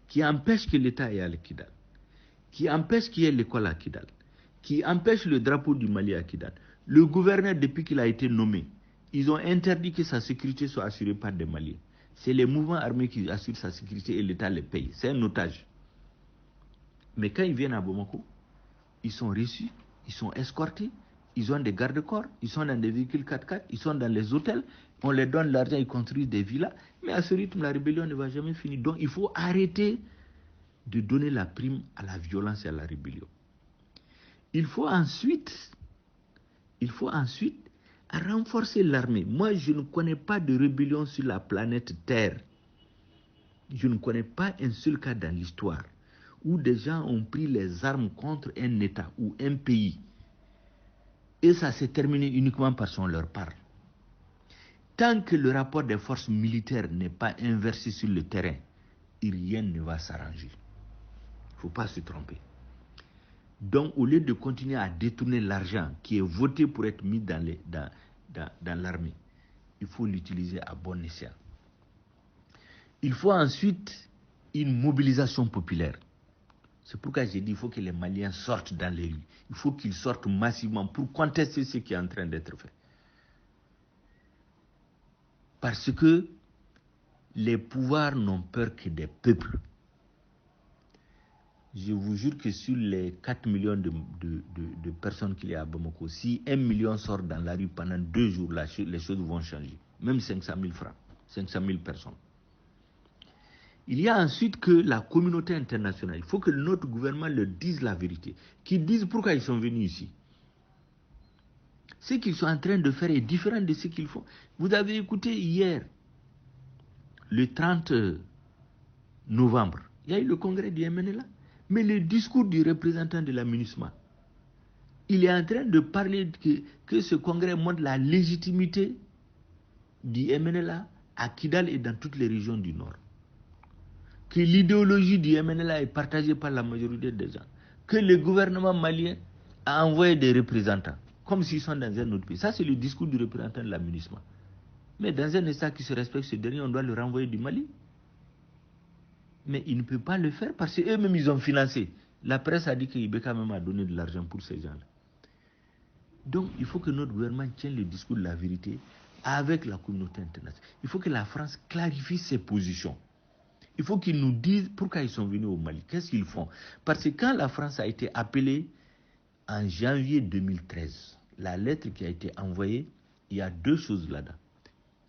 qui empêchent que l'État aille à Kidal, qui empêchent qu'il y ait l'école à Kidal, qui empêchent le drapeau du Mali à Kidal. Le gouverneur, depuis qu'il a été nommé, ils ont interdit que sa sécurité soit assurée par des Maliens. C'est les mouvements armés qui assurent sa sécurité et l'État les paye. C'est un otage. Mais quand ils viennent à Bamako, ils sont reçus, ils sont escortés, ils ont des gardes-corps, ils sont dans des véhicules 4x4, ils sont dans les hôtels, on leur donne l'argent, ils construisent des villas, mais à ce rythme, la rébellion ne va jamais finir. Donc il faut arrêter de donner la prime à la violence et à la rébellion. Il faut ensuite renforcer l'armée. Moi, je ne connais pas de rébellion sur la planète Terre. Je ne connais pas un seul cas dans l'histoire où des gens ont pris les armes contre un État ou un pays. Et ça s'est terminé uniquement parce qu'on leur parle. Tant que le rapport des forces militaires n'est pas inversé sur le terrain, rien ne va s'arranger. Il ne faut pas se tromper. Donc, au lieu de continuer à détourner l'argent qui est voté pour être mis dans l'armée, il faut l'utiliser à bon escient. Il faut ensuite une mobilisation populaire. C'est pourquoi j'ai dit qu'il faut que les Maliens sortent dans les rues. Il faut qu'ils sortent massivement pour contester ce qui est en train d'être fait. Parce que les pouvoirs n'ont peur que des peuples. Je vous jure que sur les 4 millions de personnes qu'il y a à Bamako, si 1 million sort dans la rue pendant 2 jours, les choses vont changer. Même 500 000 francs, 500 000 personnes. Il y a ensuite que la communauté internationale, il faut que notre gouvernement leur dise la vérité, qu'ils disent pourquoi ils sont venus ici. Ce qu'ils sont en train de faire est différent de ce qu'ils font. Vous avez écouté hier, le 30 novembre, il y a eu le congrès du MNLA. Mais le discours du représentant de la MINUSMA, il est en train de parler que ce congrès montre la légitimité du MNLA à Kidal et dans toutes les régions du Nord. Que l'idéologie du MNLA est partagée par la majorité des gens. Que le gouvernement malien a envoyé des représentants, comme s'ils sont dans un autre pays. Ça, c'est le discours du représentant de la MINUSMA. Mais dans un État qui se respecte, ce dernier, on doit le renvoyer du Mali. Mais il ne peut pas le faire parce qu'eux-mêmes, ils ont financé. La presse a dit que Ibeka même a donné de l'argent pour ces gens-là. Donc, il faut que notre gouvernement tienne le discours de la vérité avec la communauté internationale. Il faut que la France clarifie ses positions. Il faut qu'ils nous disent pourquoi ils sont venus au Mali. Qu'est-ce qu'ils font? Parce que quand la France a été appelée en janvier 2013, la lettre qui a été envoyée, il y a 2 choses là-dedans.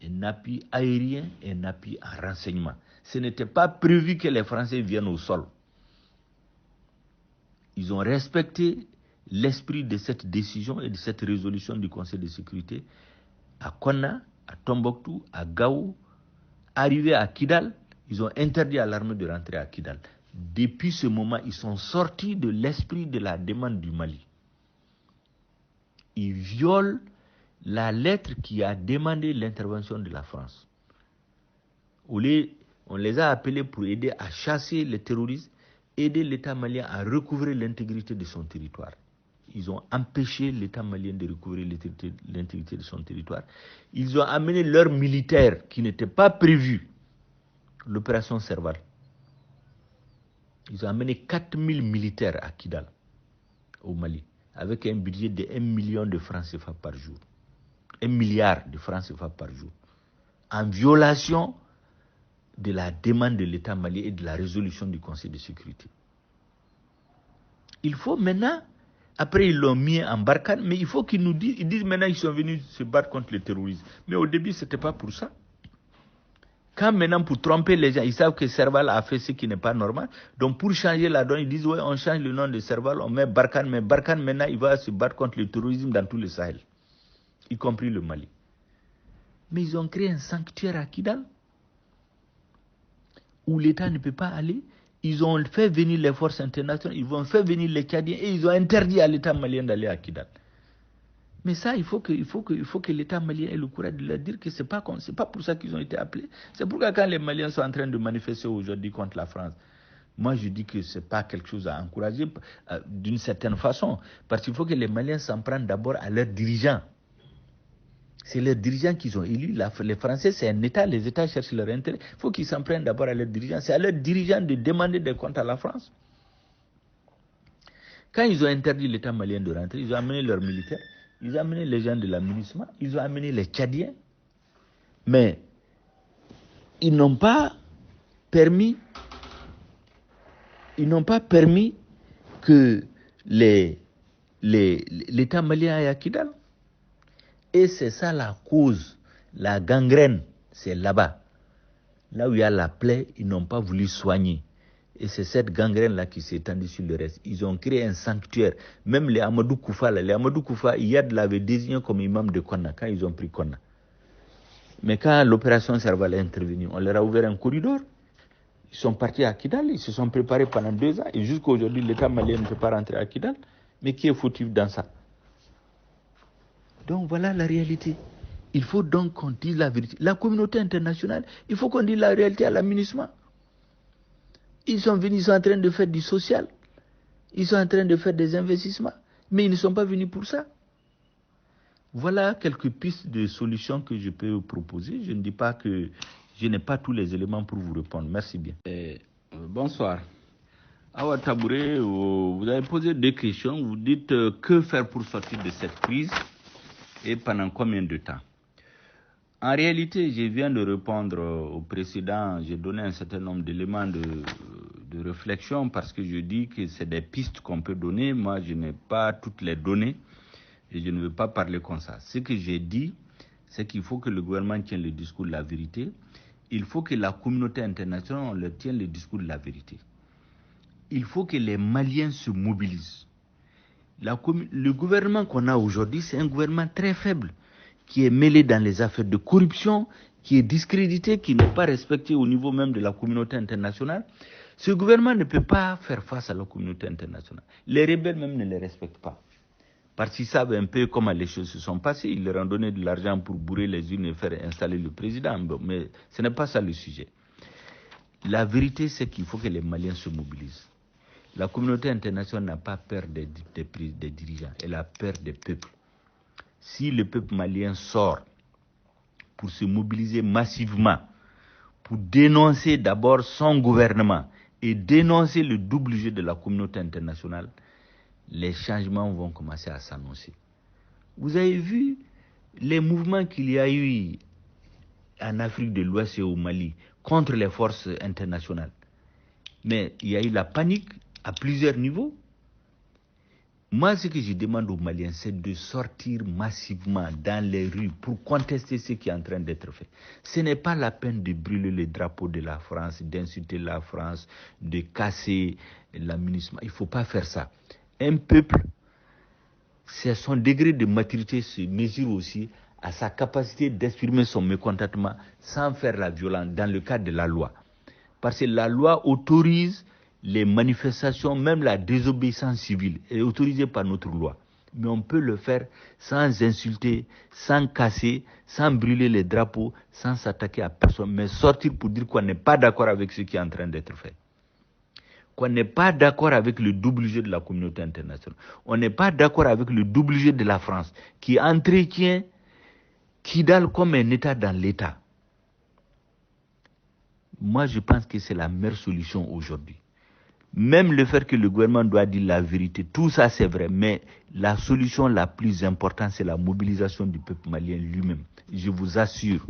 Un appui aérien et un appui en renseignement. Ce n'était pas prévu que les Français viennent au sol. Ils ont respecté l'esprit de cette décision et de cette résolution du Conseil de sécurité à Konna, à Tombouctou, à Gao. Arrivés à Kidal, ils ont interdit à l'armée de rentrer à Kidal. Depuis ce moment, ils sont sortis de l'esprit de la demande du Mali. Ils violent la lettre qui a demandé l'intervention de la France. On les a appelés pour aider à chasser les terroristes, aider l'État malien à recouvrer l'intégrité de son territoire. Ils ont empêché l'État malien de recouvrer l'intégrité de son territoire. Ils ont amené leurs militaires qui n'étaient pas prévus, l'opération Serval. Ils ont amené 4000 militaires à Kidal, au Mali, avec un budget de 1 million de francs CFA par jour. 1 milliard de francs CFA par jour. En violation de la demande de l'État malien et de la résolution du Conseil de sécurité. Il faut maintenant, après ils l'ont mis en Barkhane, mais il faut qu'ils nous disent, ils disent maintenant qu'ils sont venus se battre contre le terrorisme. Mais au début, ce n'était pas pour ça. Quand maintenant, pour tromper les gens, ils savent que Serval a fait ce qui n'est pas normal. Donc pour changer la donne, ils disent, ouais, on change le nom de Serval, on met Barkhane, mais Barkhane maintenant, il va se battre contre le terrorisme dans tout le Sahel, y compris le Mali. Mais ils ont créé un sanctuaire à Kidal, où l'État ne peut pas aller. Ils ont fait venir les forces internationales, ils vont faire venir les Tchadiens et ils ont interdit à l'État malien d'aller à Kidal. Mais ça, il faut que l'État malien ait le courage de leur dire que c'est pas pour ça qu'ils ont été appelés. C'est pourquoi quand les Maliens sont en train de manifester aujourd'hui contre la France, moi je dis que c'est pas quelque chose à encourager d'une certaine façon. Parce qu'il faut que les Maliens s'en prennent d'abord à leurs dirigeants. C'est leurs dirigeants qu'ils ont élus. Les Français, c'est un État. Les États cherchent leur intérêt. Il faut qu'ils s'en prennent d'abord à leurs dirigeants. C'est à leurs dirigeants de demander des comptes à la France. Quand ils ont interdit l'État malien de rentrer, ils ont amené leurs militaires, ils ont amené les gens de la MINUSMA, ils ont amené les Tchadiens. Mais ils n'ont pas permis que les l'État malien est à Kidal. Et c'est ça la cause, la gangrène, c'est là-bas. Là où il y a la plaie, ils n'ont pas voulu soigner. Et c'est cette gangrène-là qui s'est étendue sur le reste. Ils ont créé un sanctuaire. Même les Amadou Koufa, Iyad l'avait désigné comme imam de Konna quand ils ont pris Konna. Mais quand l'opération Serval est intervenue, on leur a ouvert un corridor. Ils sont partis à Kidal, ils se sont préparés pendant 2 ans. Et jusqu'à aujourd'hui, l'État malien ne peut pas rentrer à Kidal. Mais qui est fautif dans ça? Donc voilà la réalité. Il faut donc qu'on dise la vérité. La communauté internationale, il faut qu'on dise la réalité à l'aménagement. Ils sont venus, ils sont en train de faire du social. Ils sont en train de faire des investissements. Mais ils ne sont pas venus pour ça. Voilà quelques pistes de solutions que je peux vous proposer. Je ne dis pas que je n'ai pas tous les éléments pour vous répondre. Merci bien. Bonsoir. Awa Tabouré, vous avez posé 2 questions. Vous dites que faire pour sortir de cette crise et pendant combien de temps? En réalité, je viens de répondre au précédent. J'ai donné un certain nombre d'éléments de réflexion parce que je dis que c'est des pistes qu'on peut donner. Moi, je n'ai pas toutes les données et je ne veux pas parler comme ça. Ce que j'ai dit, c'est qu'il faut que le gouvernement tienne le discours de la vérité. Il faut que la communauté internationale leur tienne le discours de la vérité. Il faut que les Maliens se mobilisent. Le gouvernement qu'on a aujourd'hui, c'est un gouvernement très faible, qui est mêlé dans les affaires de corruption, qui est discrédité, qui n'est pas respecté au niveau même de la communauté internationale. Ce gouvernement ne peut pas faire face à la communauté internationale. Les rebelles même ne les respectent pas. Parce qu'ils savent un peu comment les choses se sont passées. Ils leur ont donné de l'argent pour bourrer les unes et faire installer le président. Mais ce n'est pas ça le sujet. La vérité, c'est qu'il faut que les Maliens se mobilisent. La communauté internationale n'a pas peur des dirigeants. Elle a peur des peuples. Si le peuple malien sort pour se mobiliser massivement, pour dénoncer d'abord son gouvernement et dénoncer le double jeu de la communauté internationale, les changements vont commencer à s'annoncer. Vous avez vu les mouvements qu'il y a eu en Afrique de l'Ouest et au Mali contre les forces internationales. Mais il y a eu la panique à plusieurs niveaux. Moi, ce que je demande aux Maliens, c'est de sortir massivement dans les rues pour contester ce qui est en train d'être fait. Ce n'est pas la peine de brûler les drapeaux de la France, d'insulter la France, de casser l'aménagement. Il ne faut pas faire ça. Un peuple, c'est son degré de maturité se mesure aussi à sa capacité d'exprimer son mécontentement sans faire la violence dans le cadre de la loi. Parce que la loi autorise les manifestations, même la désobéissance civile est autorisée par notre loi. Mais on peut le faire sans insulter, sans casser, sans brûler les drapeaux, sans s'attaquer à personne, mais sortir pour dire qu'on n'est pas d'accord avec ce qui est en train d'être fait. Qu'on n'est pas d'accord avec le double jeu de la communauté internationale. On n'est pas d'accord avec le double jeu de la France, qui entretient Kidal comme un État dans l'État. Moi, je pense que c'est la meilleure solution aujourd'hui. Même le fait que le gouvernement doit dire la vérité, tout ça c'est vrai, mais la solution la plus importante, c'est la mobilisation du peuple malien lui-même. Je vous assure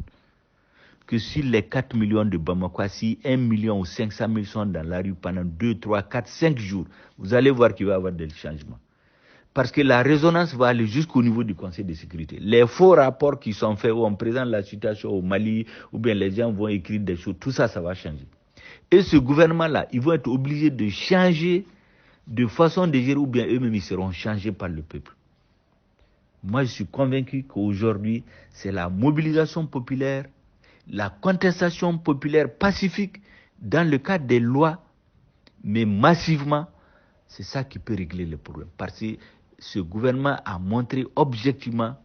que sur les 4 millions de Bamako, si 1 million ou 500 000 sont dans la rue pendant 2, 3, 4, 5 jours, vous allez voir qu'il va y avoir des changements. Parce que la résonance va aller jusqu'au niveau du Conseil de sécurité. Les faux rapports qui sont faits où on présente la situation au Mali, ou bien les gens vont écrire des choses, tout ça, ça va changer. Et ce gouvernement-là, ils vont être obligés de changer de façon de gérer, ou bien eux-mêmes ils seront changés par le peuple. Moi, je suis convaincu qu'aujourd'hui, c'est la mobilisation populaire, la contestation populaire pacifique dans le cadre des lois, mais massivement, c'est ça qui peut régler le problème. Parce que ce gouvernement a montré objectivement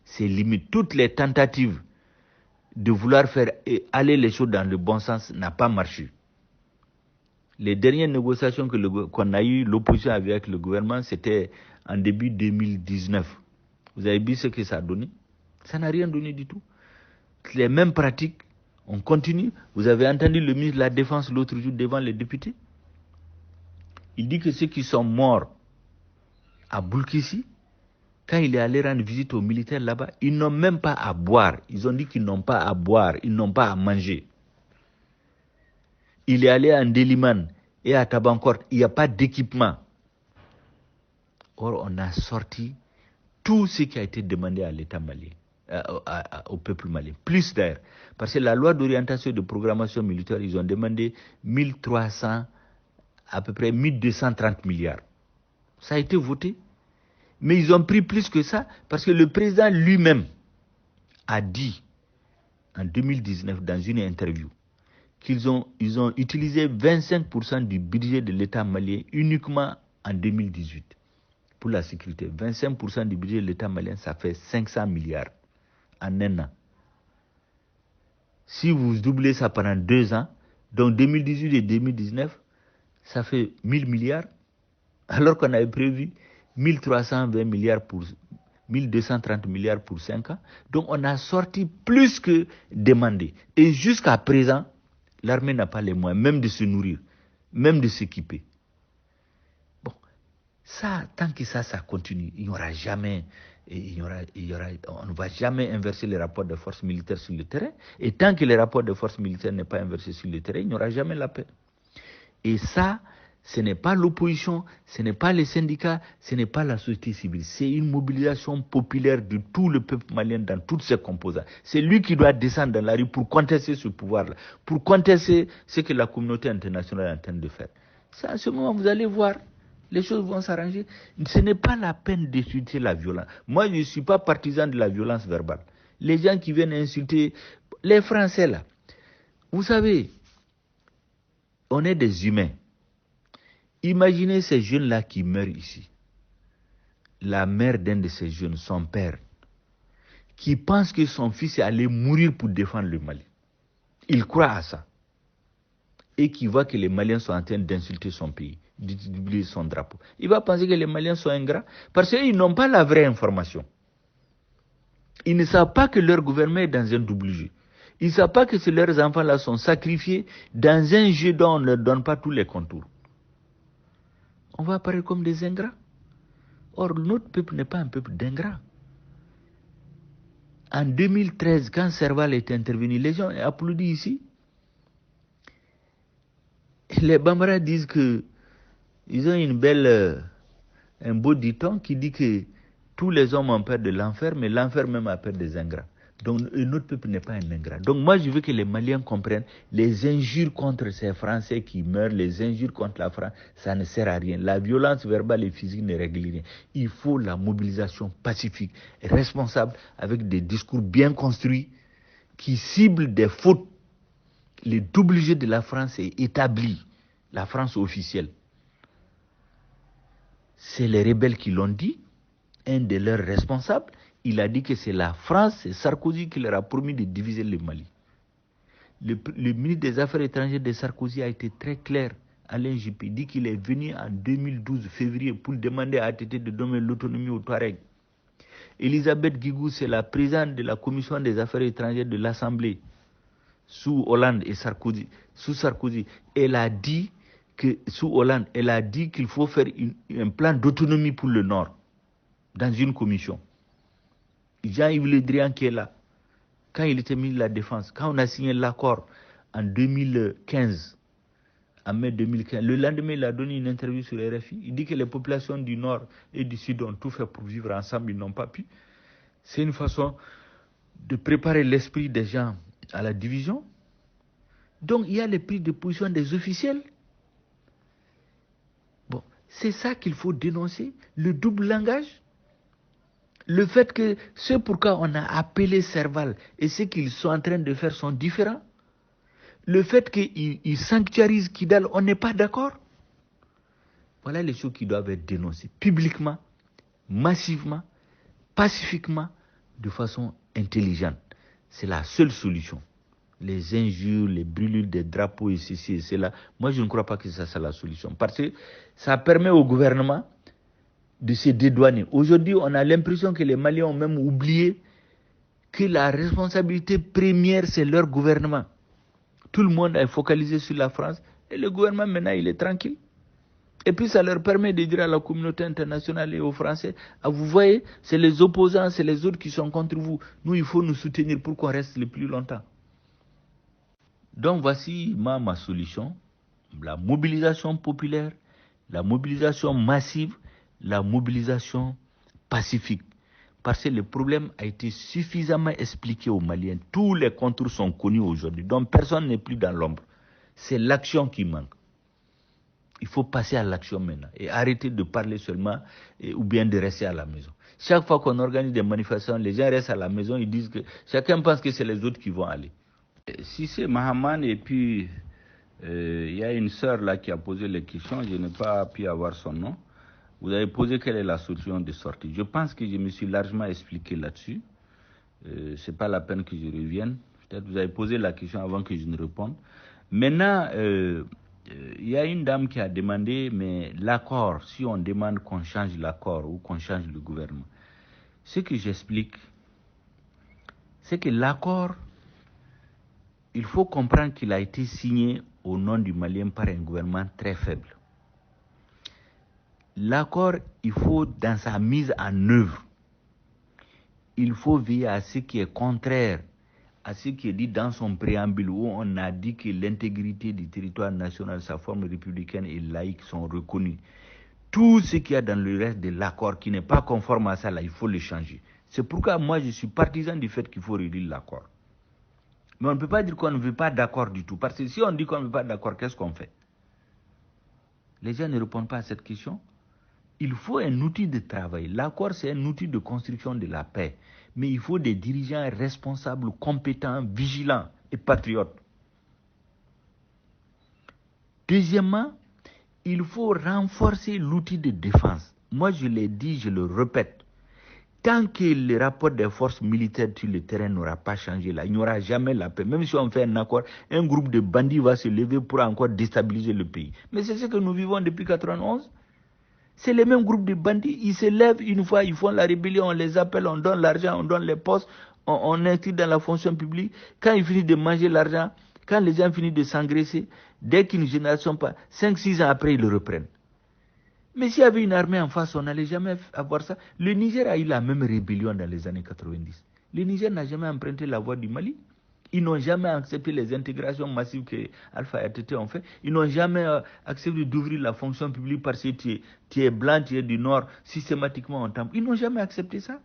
ses limites. Toutes les tentatives de vouloir faire aller les choses dans le bon sens n'a pas marché. Les dernières négociations qu'on a eues, l'opposition avait avec le gouvernement, c'était en début 2019. Vous avez vu ce que ça a donné? Ça n'a rien donné du tout. Les mêmes pratiques, on continue. Vous avez entendu le ministre de la Défense l'autre jour devant les députés. Il dit que ceux qui sont morts à Boulkissi, quand il est allé rendre visite aux militaires là-bas, ils n'ont même pas à boire. Ils ont dit qu'ils n'ont pas à boire, ils n'ont pas à manger. Il est allé à Ndélimane et à Tabankort, il n'y a pas d'équipement. Or, on a sorti tout ce qui a été demandé à l'État malien, au peuple malien. Plus d'ailleurs. Parce que la loi d'orientation et de programmation militaire, ils ont demandé 1300, à peu près 1230 milliards. Ça a été voté. Mais ils ont pris plus que ça parce que le président lui-même a dit en 2019 dans une interview qu'ils ont utilisé 25% du budget de l'État malien uniquement en 2018 pour la sécurité. 25% du budget de l'État malien, ça fait 500 milliards en un an. Si vous doublez ça pendant 2 ans, donc 2018 et 2019, ça fait 1000 milliards, alors qu'on avait prévu 1320 milliards pour 1230 milliards pour 5 ans. Donc on a sorti plus que demandé. Et jusqu'à présent, l'armée n'a pas les moyens, même de se nourrir, même de s'équiper. Bon, ça, tant que ça continue, il n'y aura jamais, on ne va jamais inverser les rapports de forces militaires sur le terrain. Et tant que les rapports de forces militaires n'est pas inversé sur le terrain, il n'y aura jamais la paix. Et ça, ce n'est pas l'opposition, ce n'est pas les syndicats, ce n'est pas la société civile. C'est une mobilisation populaire de tout le peuple malien dans toutes ses composantes. C'est lui qui doit descendre dans la rue pour contester ce pouvoir-là, pour contester ce que la communauté internationale est en train de faire. Ça, à ce moment, vous allez voir, les choses vont s'arranger. Ce n'est pas la peine d'insulter la violence. Moi, je ne suis pas partisan de la violence verbale. Les gens qui viennent insulter, les Français là, vous savez, on est des humains. Imaginez ces jeunes-là qui meurent ici. La mère d'un de ces jeunes, son père, qui pense que son fils est allé mourir pour défendre le Mali. Il croit à ça. Et qui voit que les Maliens sont en train d'insulter son pays, d'oublier son drapeau. Il va penser que les Maliens sont ingrats parce qu'ils n'ont pas la vraie information. Ils ne savent pas que leur gouvernement est dans un double jeu. Ils ne savent pas que leurs enfants-là sont sacrifiés dans un jeu dont on ne leur donne pas tous les contours. On va apparaître comme des ingrats. Or, notre peuple n'est pas un peuple d'ingrats. En 2013, quand Serval est intervenu, les gens ont applaudi ici. Les Bambara disent que ils ont un beau dicton qui dit que tous les hommes ont peur de l'enfer, mais l'enfer même a peur des ingrats. Donc notre peuple n'est pas un ingrat. Donc moi je veux que les Maliens comprennent les injures contre ces Français qui meurent, les injures contre la France, ça ne sert à rien. La violence verbale et physique ne règle rien. Il faut la mobilisation pacifique, responsable, avec des discours bien construits qui ciblent des fautes. Le double jeu de la France est établi, la France officielle. C'est les rebelles qui l'ont dit, un de leurs responsables. Il a dit que c'est la France, c'est Sarkozy qui leur a promis de diviser le Mali. Le ministre des Affaires étrangères de Sarkozy a été très clair. Alain Juppé dit qu'il est venu en 2012, février, pour demander à ATT de donner l'autonomie aux Touaregs. Elisabeth Guigou, c'est la présidente de la Commission des Affaires étrangères de l'Assemblée, sous Hollande et Sarkozy. Sous Sarkozy, elle a dit que, sous Hollande, elle a dit qu'il faut faire un plan d'autonomie pour le Nord, dans une commission. Jean-Yves Le Drian qui est là, quand il était ministre de la Défense, quand on a signé l'accord en 2015, en mai 2015, le lendemain, il a donné une interview sur RFI. Il dit que les populations du Nord et du Sud ont tout fait pour vivre ensemble, ils n'ont pas pu. C'est une façon de préparer l'esprit des gens à la division. Donc, il y a les prises de position des officiels. Bon, c'est ça qu'il faut dénoncer, le double langage. Le fait que ce pourquoi on a appelé Serval et ce qu'ils sont en train de faire sont différents. Le fait qu'ils sanctuarisent Kidal, on n'est pas d'accord. Voilà les choses qui doivent être dénoncées publiquement, massivement, pacifiquement, de façon intelligente. C'est la seule solution. Les injures, les brûlures des drapeaux et ceci et cela, moi je ne crois pas que ça c'est la solution. Parce que ça permet au gouvernement de se dédouaner. Aujourd'hui, on a l'impression que les Maliens ont même oublié que la responsabilité première, c'est leur gouvernement. Tout le monde est focalisé sur la France et le gouvernement, maintenant, il est tranquille. Et puis, ça leur permet de dire à la communauté internationale et aux Français, ah, vous voyez, c'est les opposants, c'est les autres qui sont contre vous. Nous, il faut nous soutenir pour qu'on reste le plus longtemps. Donc, voici ma solution. La mobilisation populaire, la mobilisation massive, la mobilisation pacifique. Parce que le problème a été suffisamment expliqué aux Maliens. Tous les contours sont connus aujourd'hui. Donc personne n'est plus dans l'ombre. C'est l'action qui manque. Il faut passer à l'action maintenant et arrêter de parler seulement ou bien de rester à la maison. Chaque fois qu'on organise des manifestations, les gens restent à la maison, ils disent que chacun pense que c'est les autres qui vont aller. Si c'est Mahaman et puis il y a une sœur là qui a posé les questions, je n'ai pas pu avoir son nom. Vous avez posé quelle est la solution de sortie. Je pense que je me suis largement expliqué là-dessus. C'est pas la peine que je revienne. Peut-être vous avez posé la question avant que je ne réponde. Maintenant, il y a une dame qui a demandé, mais l'accord, si on demande qu'on change l'accord ou qu'on change le gouvernement, ce que j'explique, c'est que l'accord, il faut comprendre qu'il a été signé au nom du Malien par un gouvernement très faible. L'accord, il faut, dans sa mise en œuvre, il faut veiller à ce qui est contraire à ce qui est dit dans son préambule, où on a dit que l'intégrité du territoire national, sa forme républicaine et laïque sont reconnues. Tout ce qu'il y a dans le reste de l'accord qui n'est pas conforme à ça, là, il faut le changer. C'est pourquoi moi, je suis partisan du fait qu'il faut réduire l'accord. Mais on ne peut pas dire qu'on ne veut pas d'accord du tout. Parce que si on dit qu'on ne veut pas d'accord, qu'est-ce qu'on fait? Les gens ne répondent pas à cette question. Il faut un outil de travail. L'accord, c'est un outil de construction de la paix. Mais il faut des dirigeants responsables, compétents, vigilants et patriotes. Deuxièmement, il faut renforcer l'outil de défense. Moi, je l'ai dit, je le répète. Tant que le rapport des forces militaires sur le terrain n'aura pas changé, là, il n'y aura jamais la paix. Même si on fait un accord, un groupe de bandits va se lever pour encore déstabiliser le pays. Mais c'est ce que nous vivons depuis 1991. C'est les mêmes groupes de bandits, ils se lèvent une fois, ils font la rébellion, on les appelle, on donne l'argent, on donne les postes, on inscrit dans la fonction publique. Quand ils finissent de manger l'argent, quand les gens finissent de s'engraisser, dès qu'une génération passe, 5-6 ans après, ils le reprennent. Mais s'il y avait une armée en face, on n'allait jamais avoir ça. Le Niger a eu la même rébellion dans les années 90. Le Niger n'a jamais emprunté la voie du Mali. Ils n'ont jamais accepté les intégrations massives que Alpha et RTT ont fait. Ils n'ont jamais accepté d'ouvrir la fonction publique parce que tu es blanc, tu es du Nord, systématiquement on t'empêche. Ils n'ont jamais accepté ça.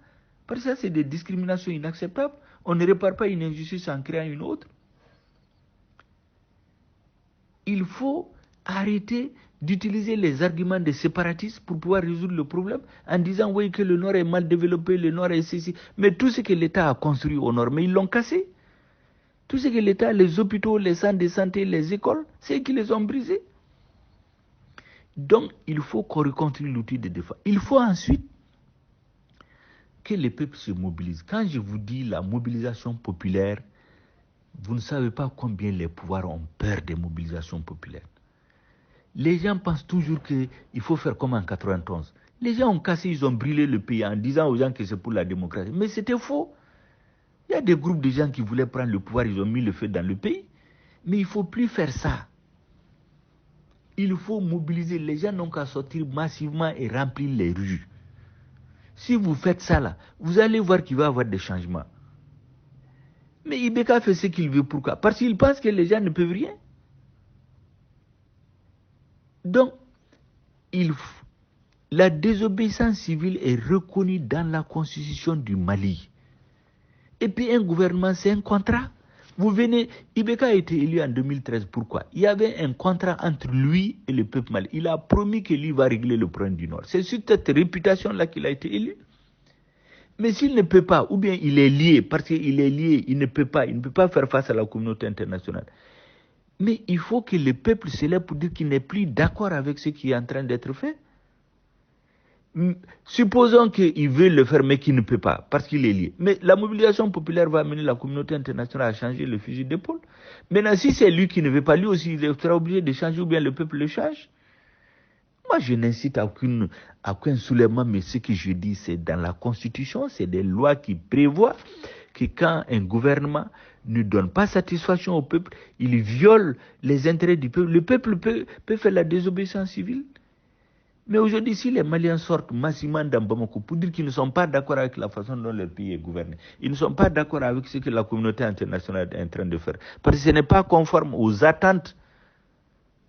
Parce que ça, c'est des discriminations inacceptables. On ne répare pas une injustice en créant une autre. Il faut arrêter d'utiliser les arguments des séparatistes pour pouvoir résoudre le problème en disant oui que le Nord est mal développé, le Nord est ceci. Mais tout ce que l'État a construit au Nord, mais ils l'ont cassé. Tout ce que l'État, les hôpitaux, les centres de santé, les écoles, c'est eux qui les ont brisés. Donc, il faut qu'on reconstruise l'outil de défense. Il faut ensuite que les peuples se mobilisent. Quand je vous dis la mobilisation populaire, vous ne savez pas combien les pouvoirs ont peur des mobilisations populaires. Les gens pensent toujours qu'il faut faire comme en 91. Les gens ont cassé, ils ont brûlé le pays en disant aux gens que c'est pour la démocratie. Mais c'était faux. Il y a des groupes de gens qui voulaient prendre le pouvoir, ils ont mis le feu dans le pays. Mais il ne faut plus faire ça. Il faut mobiliser. Les gens n'ont qu'à sortir massivement et remplir les rues. Si vous faites ça là, vous allez voir qu'il va y avoir des changements. Mais Ibeka fait ce qu'il veut. Pourquoi? Parce qu'il pense que les gens ne peuvent rien. Donc, la désobéissance civile est reconnue dans la constitution du Mali. Et puis un gouvernement, c'est un contrat. Vous venez, Ibeka a été élu en 2013. Pourquoi? Il y avait un contrat entre lui et le peuple malien. Il a promis que lui va régler le problème du Nord. C'est sur cette réputation-là qu'il a été élu. Mais s'il ne peut pas, ou bien il est lié, parce qu'il est lié, il ne peut pas faire face à la communauté internationale. Mais il faut que le peuple se lève pour dire qu'il n'est plus d'accord avec ce qui est en train d'être fait. Supposons qu'il veut le faire, mais qu'il ne peut pas, parce qu'il est lié. Mais la mobilisation populaire va amener la communauté internationale à changer le fusil d'épaule. Maintenant, si c'est lui qui ne veut pas, lui aussi, il sera obligé de changer, ou bien le peuple le change. Moi, je n'incite à aucun soulèvement, mais ce que je dis, c'est dans la Constitution, c'est des lois qui prévoient que quand un gouvernement ne donne pas satisfaction au peuple, il viole les intérêts du peuple. Le peuple peut faire la désobéissance civile. Mais aujourd'hui, si les Maliens sortent massivement dans Bamako pour dire qu'ils ne sont pas d'accord avec la façon dont leur pays est gouverné, ils ne sont pas d'accord avec ce que la communauté internationale est en train de faire, parce que ce n'est pas conforme aux attentes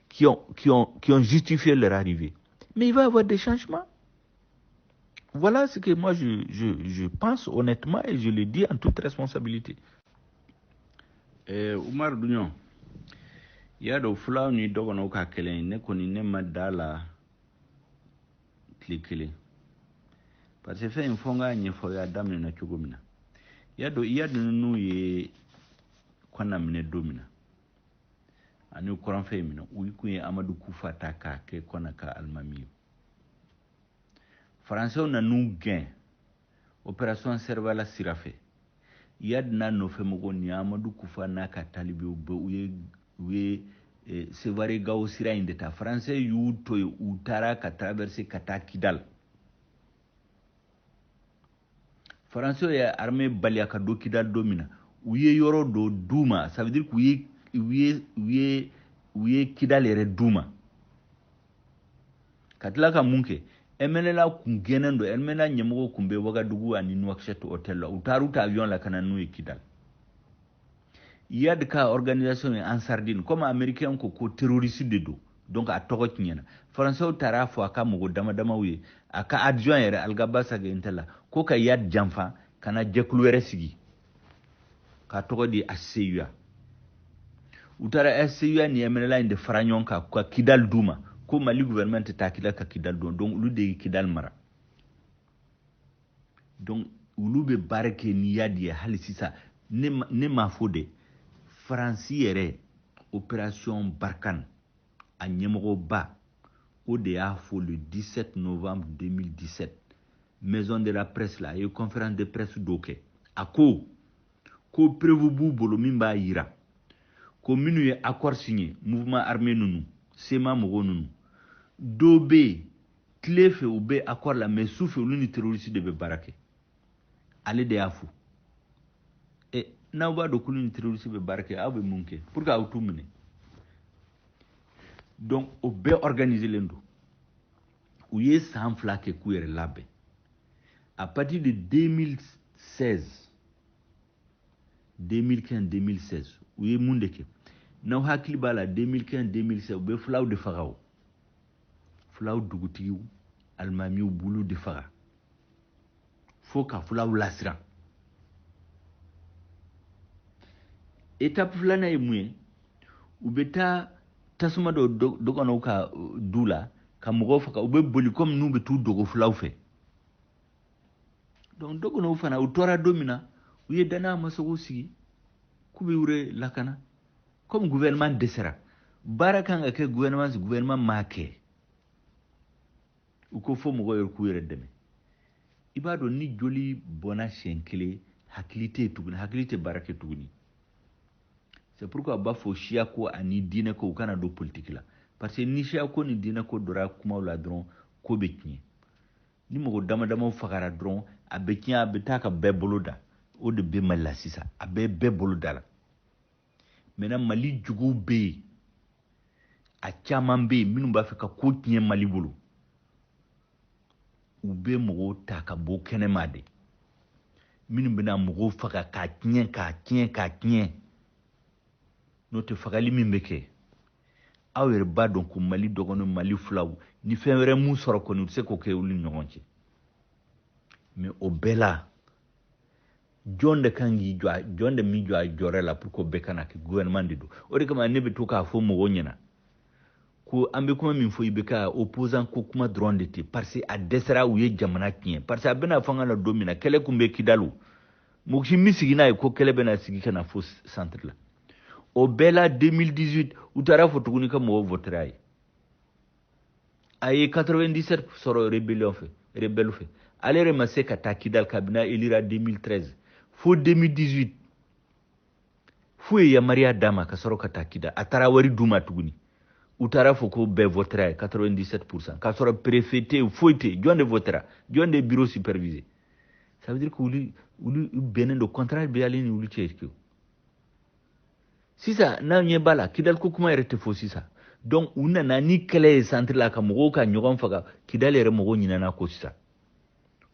qui ont justifié leur arrivée. Mais il va y avoir des changements. Voilà ce que moi je pense honnêtement et je le dis en toute responsabilité. Oumar Dunyon, il y a des fleurs ni dogono ka kelen ne koni ne madala klikele. Parce que fait une fonga ni fo ya damne na chugumina. Il y a de nous ye kwana mine domina. Ani koran fe mina uyi Amadou Koufa taka ke kona ka almami. Français na nous gain. Opération Servala Sirafe. Yadna no femogo ni Amadou Koufa na ka talibi uye sevare gawo sira indeta. Français yu to utara ka traverser kata Kidal. Français ya armée balia ka do Kidal domina. Uye yoro do Douma, ça veut dire que uye Kidal ere Douma. Katla ka munke emenela kungenendo emenela nyemogo kumbe Wagadugu ani Nouakchott hotel la utaruta avion la kana nuye Kidal. Yad ka organisation en sardine comme américain ko terroriste de do donc a togo nyena français utara fo aka mogo dama uye aka adjoint ere algabasa ge intela ko ka yad jamfa kana jeklu ere sigi ka togo di ACUA utara ACUA ni emenela inde franyon ka Kidal Douma ko Mali gouvernement ta kila ka Kidal donc lu de Kidal mara donc ulu be barke ni yadi hali sisa ne ma fode France yere opération Barkhane a Nyemoro ba ODA le 17 novembre 2017 maison de la presse là et conférence de presse doke ako ko prévu bolo mimba yira ko minu ye accord signé mouvement armé nunu sema mogo nunu dobe clé ou be accord la mais souffle l'uni terroriste de be barake ale de afu et na ba do kuluni terroriste be barake abe munke pour ka autumne donc au be organiser lendo ou ye sans flaque couer labe à partir de 2016 2015 2016 ou ye mundeke na hakili bala 2015 2016 be flaw de faraw flaw dugutiw almamiw bulu de fara fo ka flaw lasira étape flana e muye ubeta tasuma do dogono ka dula ka mogo faka ube boli comme nous be tout dogo flaw fe donc dogono fana utora domina uye dana masogo sigi kube ure lakana comme gouvernement desera barakanga ke gouvernement make uko fo mogo yer ku yere deme ibado ni joli bona shenkele hakilite barake tuguni. C'est pourquoi ba fo chia ko ani dina ko kana do politique la parce que ni chia ko ni dina ko dora kuma la dron ko betni ni mogo dama fagara dron abetnya abetaka beboloda o de be mala sisa abe beboloda la maintenant Mali jugu be a chaman be minu ba fe ka ko tien Mali bolo ou be mogo taka bo kenemade minu bena mogo faga ka tien note fagali mimbeke awere ba don ko Mali dogono Mali flaw ni fenwere mu soro ko ni se ko ke ulu nyonche mais au bela jonde kangi jonde mi jorela pour ko bekana ke gouvernement dido o de kama nebe to ka fo mo wonyena ko ambe kuma min fo ibeka opposant ko kuma drone de parce que a desera ou ye jamana kien parce que abena fanga la domina kele kumbe Kidalu mo shi misigina ko kele bena sigi kana fo centre la au bela 2018 utara fo tuguni ka mo voterai ay 97 soro rebellion fe ale remase ka Kidal kabina elira 2013 fo 2018 fo ya Maria Dama ka soro ka Kidal atara wari duma tuguni utara fo ko be voterai 97% ka soro préfet foite jonde votera jonde bureau supervisé ça veut dire que uli benen do contrat be alini uli chekio sisa na nye bala Kidal ko kuma rete fo sisa donc una na ni kele centre la ka mogo ka nyogon faga Kidal ere mogo nyina na ko sisa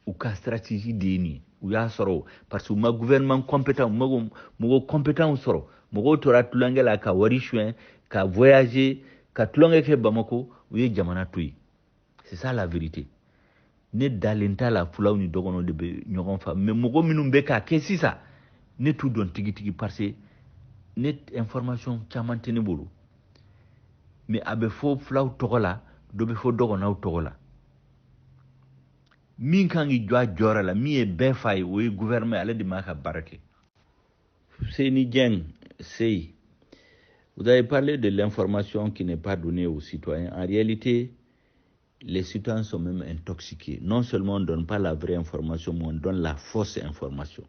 ou ka stratégie deni ou ya soro parce que ma gouvernement compétent mogo compétent soro mogo tora tulangela ka wari chouin ka voyager ka tulonge ke Bamako ou ye jamana tuy c'est ça la vérité ne dalen t'a la fulaw ni dɔgɔnɔw de bɛ ɲɔgɔn fa mais mɔgɔ minnu bɛ k'a kɛ sisan ne t'u dɔn tigitigi parce que ne information caman tɛ ne bolo mais a bɛ fɔ fulaw tɔgɔ la dɔ bɛ fɔ dɔgɔnɔw tɔgɔ la min kan k'i jɔ a jɔyɔrɔ la min ye bɛɛ fa ye o ye gouvernement ale de m'a ka baara kɛ. Seyni Dieng, Sey, vous avez parlé de l'information qui n'est pas donnée aux citoyens. En réalité, les citoyens sont même intoxiqués. Non seulement on ne donne pas la vraie information, mais on donne la fausse information.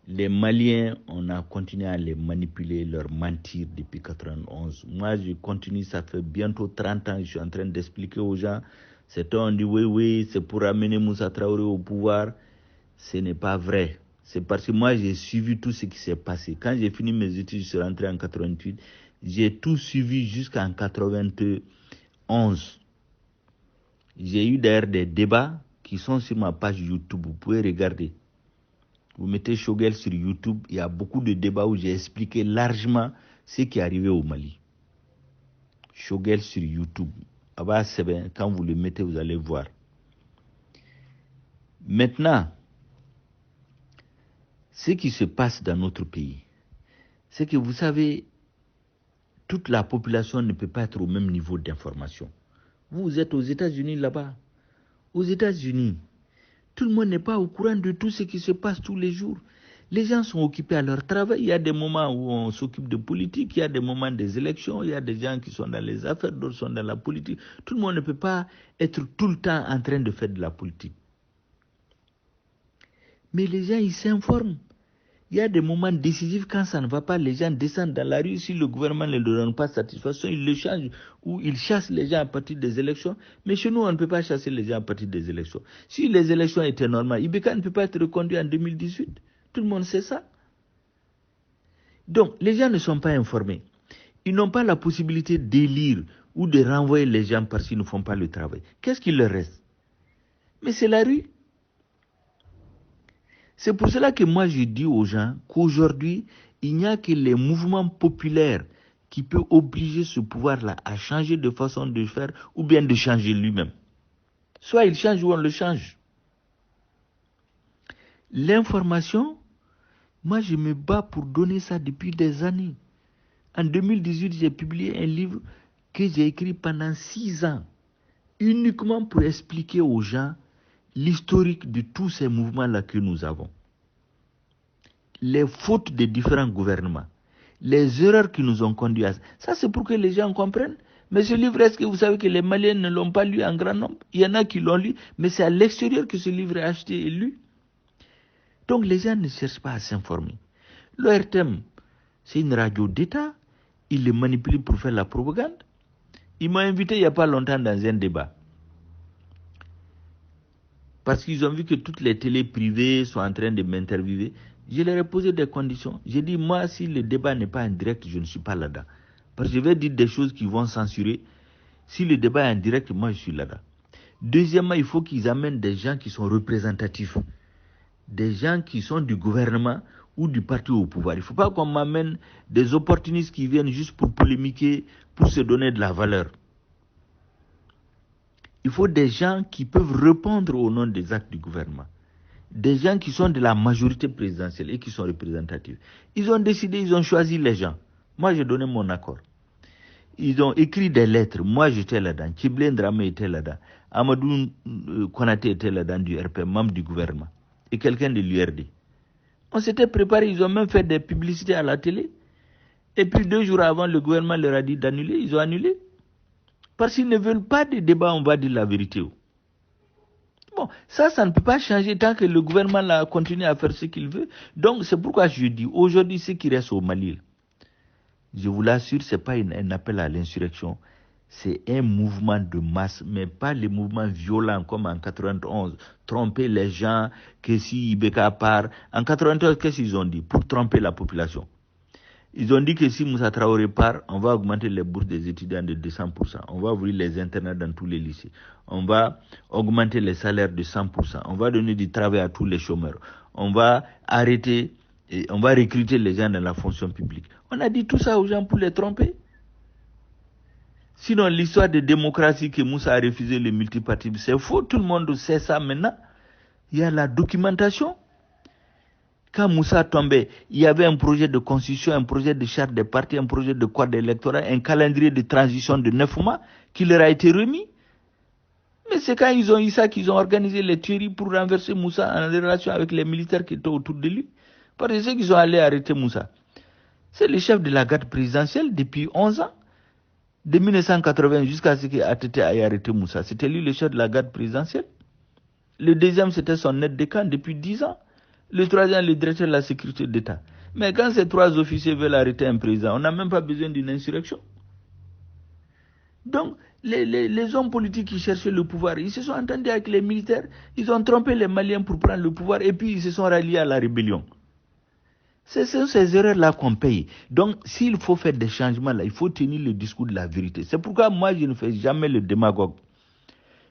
Les Maliens, on a continué à les manipuler, leur mentir depuis 91. Moi, je continue, ça fait bientôt 30 ans, je suis en train d'expliquer aux gens. Certains ont dit oui, c'est pour amener Moussa Traoré au pouvoir. Ce n'est pas vrai. C'est parce que moi, j'ai suivi tout ce qui s'est passé. Quand j'ai fini mes études, je suis rentré en 88. J'ai tout suivi jusqu'en 91. J'ai eu d'ailleurs des débats qui sont sur ma page YouTube. Vous pouvez regarder. Vous mettez Shogel sur YouTube. Il y a beaucoup de débats où j'ai expliqué largement ce qui est arrivé au Mali. Shogel sur YouTube. Quand vous le mettez, vous allez voir. Maintenant, ce qui se passe dans notre pays, c'est que vous savez, toute la population ne peut pas être au même niveau d'information. Vous êtes aux États-Unis là-bas. Aux États-Unis, tout le monde n'est pas au courant de tout ce qui se passe tous les jours. Les gens sont occupés à leur travail. Il y a des moments où on s'occupe de politique, il y a des moments des élections, il y a des gens qui sont dans les affaires, d'autres sont dans la politique. Tout le monde ne peut pas être tout le temps en train de faire de la politique. Mais les gens, ils s'informent. Il y a des moments décisifs quand ça ne va pas, les gens descendent dans la rue. Si le gouvernement ne leur donne pas satisfaction, ils le changent ou ils chassent les gens à partir des élections. Mais chez nous, on ne peut pas chasser les gens à partir des élections. Si les élections étaient normales, Ibeka ne peut pas être reconduit en 2018. Tout le monde sait ça. Donc, les gens ne sont pas informés. Ils n'ont pas la possibilité d'élire ou de renvoyer les gens parce qu'ils ne font pas le travail. Qu'est-ce qu'il leur reste? Mais c'est la rue. C'est pour cela que moi je dis aux gens qu'aujourd'hui, il n'y a que les mouvements populaires qui peuvent obliger ce pouvoir-là à changer de façon de faire ou bien de changer lui-même. Soit il change ou on le change. L'information, moi je me bats pour donner ça depuis des années. En 2018, j'ai publié un livre que j'ai écrit pendant 6 ans, uniquement pour expliquer aux gens l'historique de tous ces mouvements-là que nous avons. Les fautes des différents gouvernements, les erreurs qui nous ont conduits à ça. Ça, c'est pour que les gens comprennent. Mais ce livre, est-ce que vous savez que les Maliens ne l'ont pas lu en grand nombre? Il y en a qui l'ont lu, mais c'est à l'extérieur que ce livre est acheté et lu. Donc les gens ne cherchent pas à s'informer. L'ORTM, c'est une radio d'État. Ils les manipulent pour faire la propagande. Ils m'ont invité il n'y a pas longtemps dans un débat. Parce qu'ils ont vu que toutes les télés privées sont en train de m'interviewer. Je leur ai posé des conditions. J'ai dit, moi, si le débat n'est pas en direct, je ne suis pas là-dedans. Parce que je vais dire des choses qui vont censurer. Si le débat est en direct, moi, je suis là-dedans. Deuxièmement, il faut qu'ils amènent des gens qui sont représentatifs. Des gens qui sont du gouvernement ou du parti au pouvoir. Il ne faut pas qu'on m'amène des opportunistes qui viennent juste pour polémiquer, pour se donner de la valeur. Il faut des gens qui peuvent répondre au nom des actes du gouvernement. Des gens qui sont de la majorité présidentielle et qui sont représentatifs. Ils ont décidé, ils ont choisi les gens. Moi, j'ai donné mon accord. Ils ont écrit des lettres. Moi, j'étais là-dedans. Tchiblé Ndramé était là-dedans. Amadou Konaté était là-dedans du RP, membre du gouvernement. Et quelqu'un de l'URD. On s'était préparé, ils ont même fait des publicités à la télé. Et puis 2 jours avant, le gouvernement leur a dit d'annuler. Ils ont annulé. Parce qu'ils ne veulent pas de débat, on va dire la vérité. Bon, ça ne peut pas changer tant que le gouvernement là continue à faire ce qu'il veut. Donc, c'est pourquoi je dis, aujourd'hui, ce qui reste au Mali, je vous l'assure, ce n'est pas un appel à l'insurrection. C'est un mouvement de masse, mais pas les mouvements violents comme en 91. Tromper les gens, que si Ibeka part. En 91, qu'est-ce qu'ils ont dit pour tromper la population? Ils ont dit que si Moussa Traoré part, on va augmenter les bourses des étudiants de 200%. On va ouvrir les internats dans tous les lycées. On va augmenter les salaires de 100%. On va donner du travail à tous les chômeurs. On va arrêter, et on va recruter les gens dans la fonction publique. On a dit tout ça aux gens pour les tromper. Sinon, l'histoire de démocratie que Moussa a refusé le multipartisme, c'est faux. Tout le monde sait ça maintenant. Il y a la documentation. Quand Moussa tombait, il y avait un projet de constitution, un projet de charte des partis, un projet de code électoral, un calendrier de transition de 9 mois qui leur a été remis. Mais c'est quand ils ont eu ça qu'ils ont organisé les tueries pour renverser Moussa en relation avec les militaires qui étaient autour de lui. Parce que ceux qui sont allés arrêter Moussa, c'est le chef de la garde présidentielle depuis 11 ans. De 1980 jusqu'à ce qu'ATT ait arrêté Moussa. C'était lui le chef de la garde présidentielle. Le deuxième, c'était son aide de camp depuis 10 ans. Le troisième, le directeur de la sécurité d'État. Mais quand ces 3 officiers veulent arrêter un président, on n'a même pas besoin d'une insurrection. Donc, les hommes politiques qui cherchaient le pouvoir, ils se sont entendus avec les militaires, ils ont trompé les Maliens pour prendre le pouvoir et puis ils se sont ralliés à la rébellion. Ce sont ces erreurs-là qu'on paye. Donc, s'il faut faire des changements, là, il faut tenir le discours de la vérité. C'est pourquoi moi, je ne fais jamais le démagogue.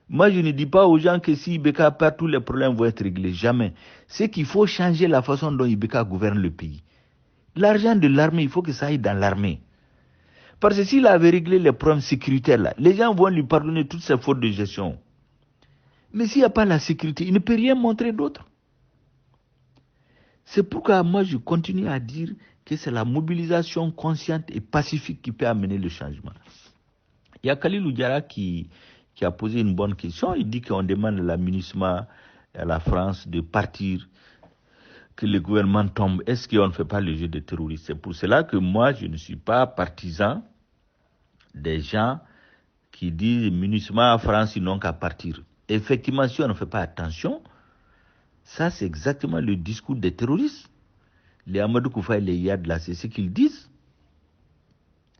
Moi, je ne dis pas aux gens que si Ibeka perd, tous les problèmes vont être réglés. Jamais. C'est qu'il faut changer la façon dont Ibeka gouverne le pays. L'argent de l'armée, il faut que ça aille dans l'armée. Parce que s'il avait réglé les problèmes sécuritaires, là, les gens vont lui pardonner toutes ces fautes de gestion. Mais s'il n'y a pas la sécurité, il ne peut rien montrer d'autre. C'est pourquoi moi, je continue à dire que c'est la mobilisation consciente et pacifique qui peut amener le changement. Il y a Khalilou Diarra qui a posé une bonne question. Il dit qu'on demande à la MINUSMA, à la France de partir, que le gouvernement tombe. Est-ce qu'on ne fait pas le jeu des terroristes? C'est pour cela que moi, je ne suis pas partisan des gens qui disent MINUSMA, France, ils n'ont qu'à partir. Effectivement, si on ne fait pas attention, ça c'est exactement le discours des terroristes. Les Amadou Koufa et les Yad là, c'est ce qu'ils disent.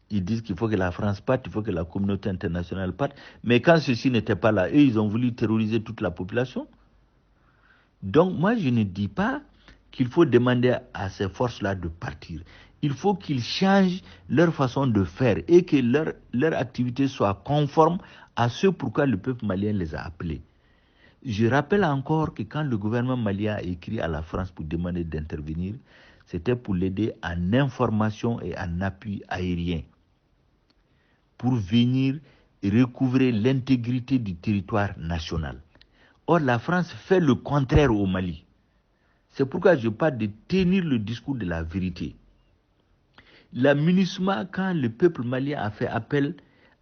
Ils disent qu'il faut que la France parte, il faut que la communauté internationale parte. Mais quand ceci n'était pas là, eux, ils ont voulu terroriser toute la population. Donc, moi, je ne dis pas qu'il faut demander à ces forces-là de partir. Il faut qu'ils changent leur façon de faire et que leur activité soit conforme à ce pourquoi le peuple malien les a appelés. Je rappelle encore que quand le gouvernement malien a écrit à la France pour demander d'intervenir, c'était pour l'aider en information et en appui aérien, pour venir recouvrer l'intégrité du territoire national. Or, la France fait le contraire au Mali. C'est pourquoi je parle de tenir le discours de la vérité. La MINUSMA, quand le peuple malien a fait appel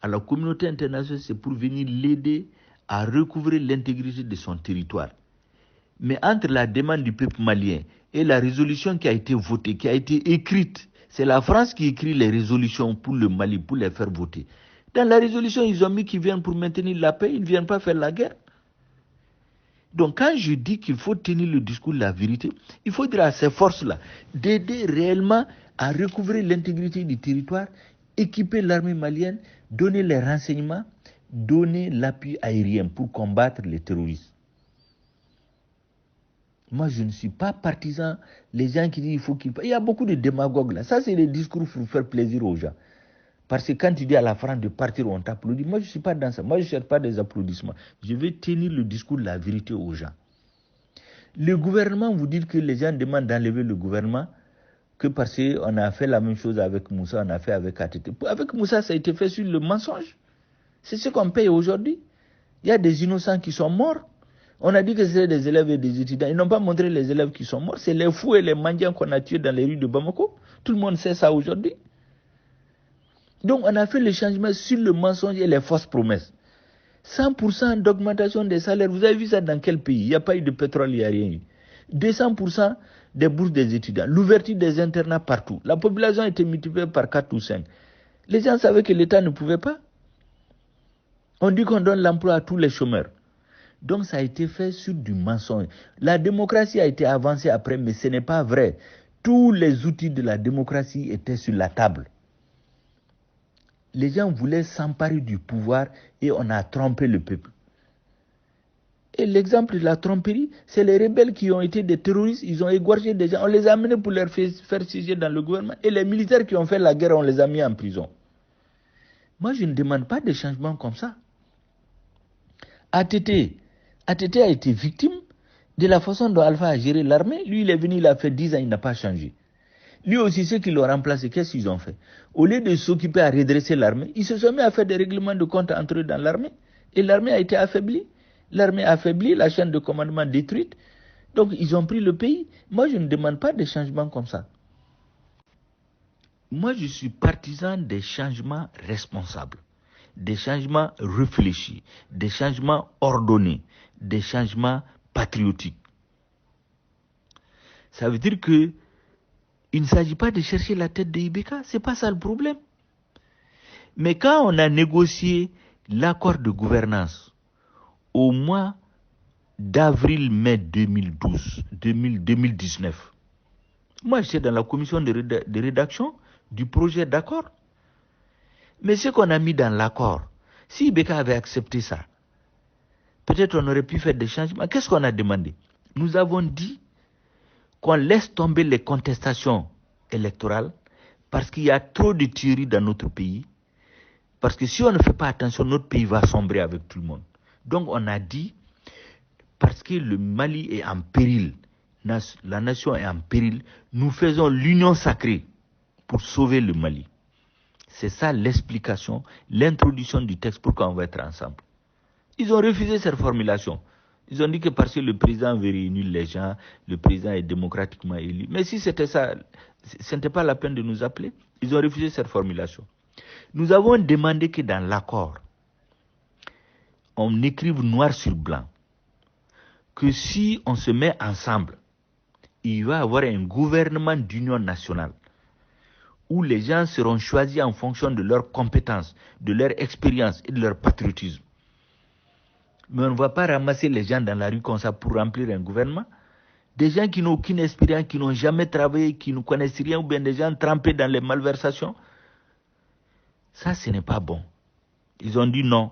à la communauté internationale, c'est pour venir l'aider à recouvrer l'intégrité de son territoire. Mais entre la demande du peuple malien et la résolution qui a été votée, qui a été écrite, c'est la France qui écrit les résolutions pour le Mali, pour les faire voter. Dans la résolution, ils ont mis qu'ils viennent pour maintenir la paix, ils ne viennent pas faire la guerre. Donc quand je dis qu'il faut tenir le discours de la vérité, il faut dire à ces forces-là d'aider réellement à recouvrer l'intégrité du territoire, équiper l'armée malienne, donner les renseignements, donner l'appui aérien pour combattre les terroristes. Moi, je ne suis pas partisan. Les gens qui disent qu'il faut qu'ils... Il y a beaucoup de démagogues là. Ça, c'est des discours pour faire plaisir aux gens. Parce que quand tu dis à la France de partir, on t'applaudit. Moi, je ne suis pas dans ça. Moi, je ne cherche pas des applaudissements. Je vais tenir le discours de la vérité aux gens. Le gouvernement, vous dites que les gens demandent d'enlever le gouvernement, que parce qu'on a fait la même chose avec Moussa, on a fait avec ATT. Avec Moussa, ça a été fait sur le mensonge. C'est ce qu'on paye aujourd'hui. Il y a des innocents qui sont morts. On a dit que c'était des élèves et des étudiants. Ils n'ont pas montré les élèves qui sont morts. C'est les fous et les mendiants qu'on a tués dans les rues de Bamako. Tout le monde sait ça aujourd'hui. Donc on a fait le changement sur le mensonge et les fausses promesses. 100% d'augmentation des salaires. Vous avez vu ça dans quel pays? Il n'y a pas eu de pétrole, il n'y a rien eu. 200% des bourses des étudiants. L'ouverture des internats partout. La population a été multipliée par 4 ou 5. Les gens savaient que l'État ne pouvait pas. On dit qu'on donne l'emploi à tous les chômeurs. Donc ça a été fait sur du mensonge. La démocratie a été avancée après, mais ce n'est pas vrai. Tous les outils de la démocratie étaient sur la table. Les gens voulaient s'emparer du pouvoir et on a trompé le peuple. Et l'exemple de la tromperie, c'est les rebelles qui ont été des terroristes, ils ont égorgé des gens, on les a amenés pour leur faire siéger dans le gouvernement. Et les militaires qui ont fait la guerre, on les a mis en prison. Moi, je ne demande pas de changements comme ça. ATT a été victime de la façon dont Alpha a géré l'armée. Lui, il est venu, il a fait 10 ans, il n'a pas changé. Lui aussi, ceux qui l'ont remplacé, qu'est-ce qu'ils ont fait? Au lieu de s'occuper à redresser l'armée, ils se sont mis à faire des règlements de compte entre eux dans l'armée. Et l'armée a été affaiblie. L'armée a affaibli, la chaîne de commandement détruite. Donc, ils ont pris le pays. Moi, je ne demande pas des changements comme ça. Moi, je suis partisan des changements responsables, des changements réfléchis, des changements ordonnés, des changements patriotiques. Ça veut dire que il ne s'agit pas de chercher la tête de Ibeka, c'est pas ça le problème. Mais quand on a négocié l'accord de gouvernance au mois d'avril-mai 2019, moi j'étais dans la commission de rédaction du projet d'accord. Mais ce qu'on a mis dans l'accord, si Ibeka avait accepté ça, peut-être on aurait pu faire des changements. Qu'est-ce qu'on a demandé? Nous avons dit qu'on laisse tomber les contestations électorales parce qu'il y a trop de tueries dans notre pays. Parce que si on ne fait pas attention, notre pays va sombrer avec tout le monde. Donc on a dit, parce que le Mali est en péril, la nation est en péril, nous faisons l'union sacrée pour sauver le Mali. C'est ça l'explication, l'introduction du texte, pourquoi on va être ensemble. Ils ont refusé cette formulation. Ils ont dit que parce que le président veut réunir les gens, le président est démocratiquement élu. Mais si c'était ça, ce n'était pas la peine de nous appeler. Ils ont refusé cette formulation. Nous avons demandé que dans l'accord, on écrive noir sur blanc que si on se met ensemble, il va y avoir un gouvernement d'union nationale où les gens seront choisis en fonction de leurs compétences, de leur expérience et de leur patriotisme. Mais on ne va pas ramasser les gens dans la rue comme ça pour remplir un gouvernement. Des gens qui n'ont aucune expérience, qui n'ont jamais travaillé, qui ne connaissent rien, ou bien des gens trempés dans les malversations. Ça, ce n'est pas bon. Ils ont dit non,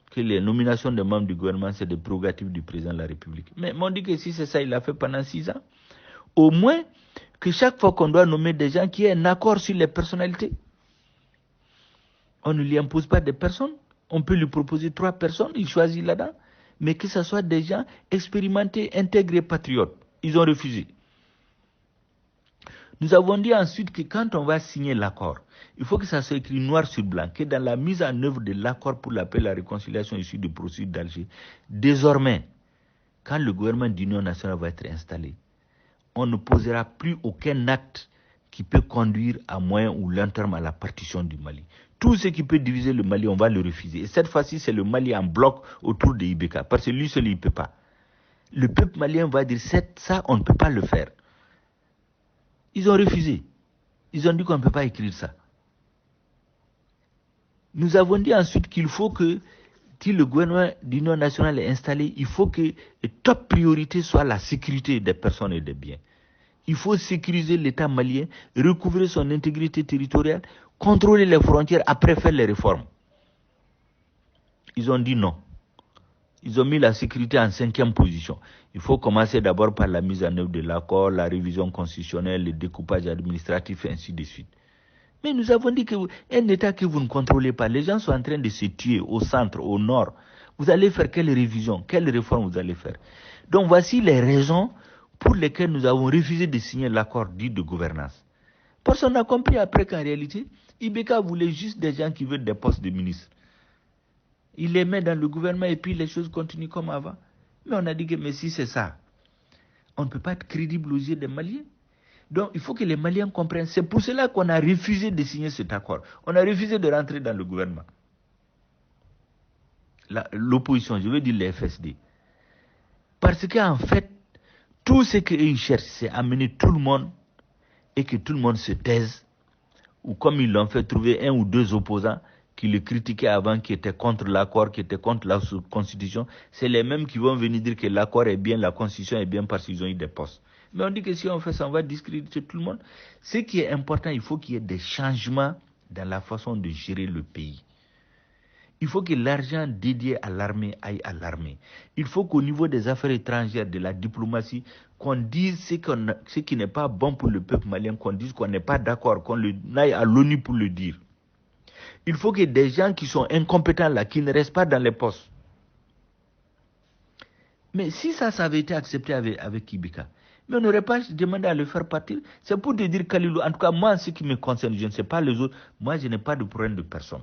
que les nominations des membres du gouvernement, c'est des prérogatives du président de la République. Mais on dit que si c'est ça, il l'a fait pendant 6 ans. Au moins, que chaque fois qu'on doit nommer des gens, qu'il y ait un accord sur les personnalités. On ne lui impose pas des personnes. On peut lui proposer 3 personnes, il choisit là-dedans. Mais que ce soit des gens expérimentés, intégrés, patriotes. Ils ont refusé. Nous avons dit ensuite que quand on va signer l'accord, il faut que ça soit écrit noir sur blanc, que dans la mise en œuvre de l'accord pour la paix et la réconciliation issue du processus d'Alger, désormais, quand le gouvernement d'union nationale va être installé, on ne posera plus aucun acte qui peut conduire à moyen ou long terme à la partition du Mali. Tout ce qui peut diviser le Mali, on va le refuser. Et cette fois-ci, c'est le Mali en bloc autour de Ibeka, parce que lui seul, il ne peut pas. Le peuple malien va dire, ça, on ne peut pas le faire. Ils ont refusé. Ils ont dit qu'on ne peut pas écrire ça. Nous avons dit ensuite qu'il faut que, si le gouvernement d'union nationale est installé, il faut que la top priorité soit la sécurité des personnes et des biens. Il faut sécuriser l'État malien, recouvrer son intégrité territoriale, contrôler les frontières, après faire les réformes. Ils ont dit non. Ils ont mis la sécurité en 5e position. Il faut commencer d'abord par la mise en œuvre de l'accord, la révision constitutionnelle, le découpage administratif, et ainsi de suite. Mais nous avons dit qu'un État que vous ne contrôlez pas, les gens sont en train de se tuer au centre, au nord. Vous allez faire quelle révision, quelle réforme vous allez faire? Donc voici les raisons pour lesquelles nous avons refusé de signer l'accord dit de gouvernance. Parce qu'on a compris après qu'en réalité, Ibeka voulait juste des gens qui veulent des postes de ministre. Il les met dans le gouvernement et puis les choses continuent comme avant. Mais on a dit que mais si c'est ça, on ne peut pas être crédible aux yeux des Maliens. Donc il faut que les Maliens comprennent. C'est pour cela qu'on a refusé de signer cet accord. On a refusé de rentrer dans le gouvernement. L'opposition, je veux dire les FSD. Parce qu'en fait, tout ce qu'ils cherchent, c'est amener tout le monde et que tout le monde se taise. Ou comme ils l'ont fait, trouver 1 ou 2 opposants qui le critiquaient avant, qui étaient contre l'accord, qui étaient contre la constitution. C'est les mêmes qui vont venir dire que l'accord est bien, la constitution est bien parce qu'ils ont eu des postes. Mais on dit que si on fait ça, on va discréditer tout le monde. Ce qui est important, il faut qu'il y ait des changements dans la façon de gérer le pays. Il faut que l'argent dédié à l'armée aille à l'armée. Il faut qu'au niveau des affaires étrangères, de la diplomatie, qu'on dise ce qui n'est pas bon pour le peuple malien, qu'on dise qu'on n'est pas d'accord, qu'on aille à l'ONU pour le dire. Il faut que des gens qui sont incompétents là, qui ne restent pas dans les postes. Mais si ça avait été accepté avec Ibeka, Mais on n'aurait pas demandé à le faire partir. C'est pour te dire, Kalilou, en tout cas, moi, en ce qui me concerne, je ne sais pas les autres, moi, je n'ai pas de problème de personne.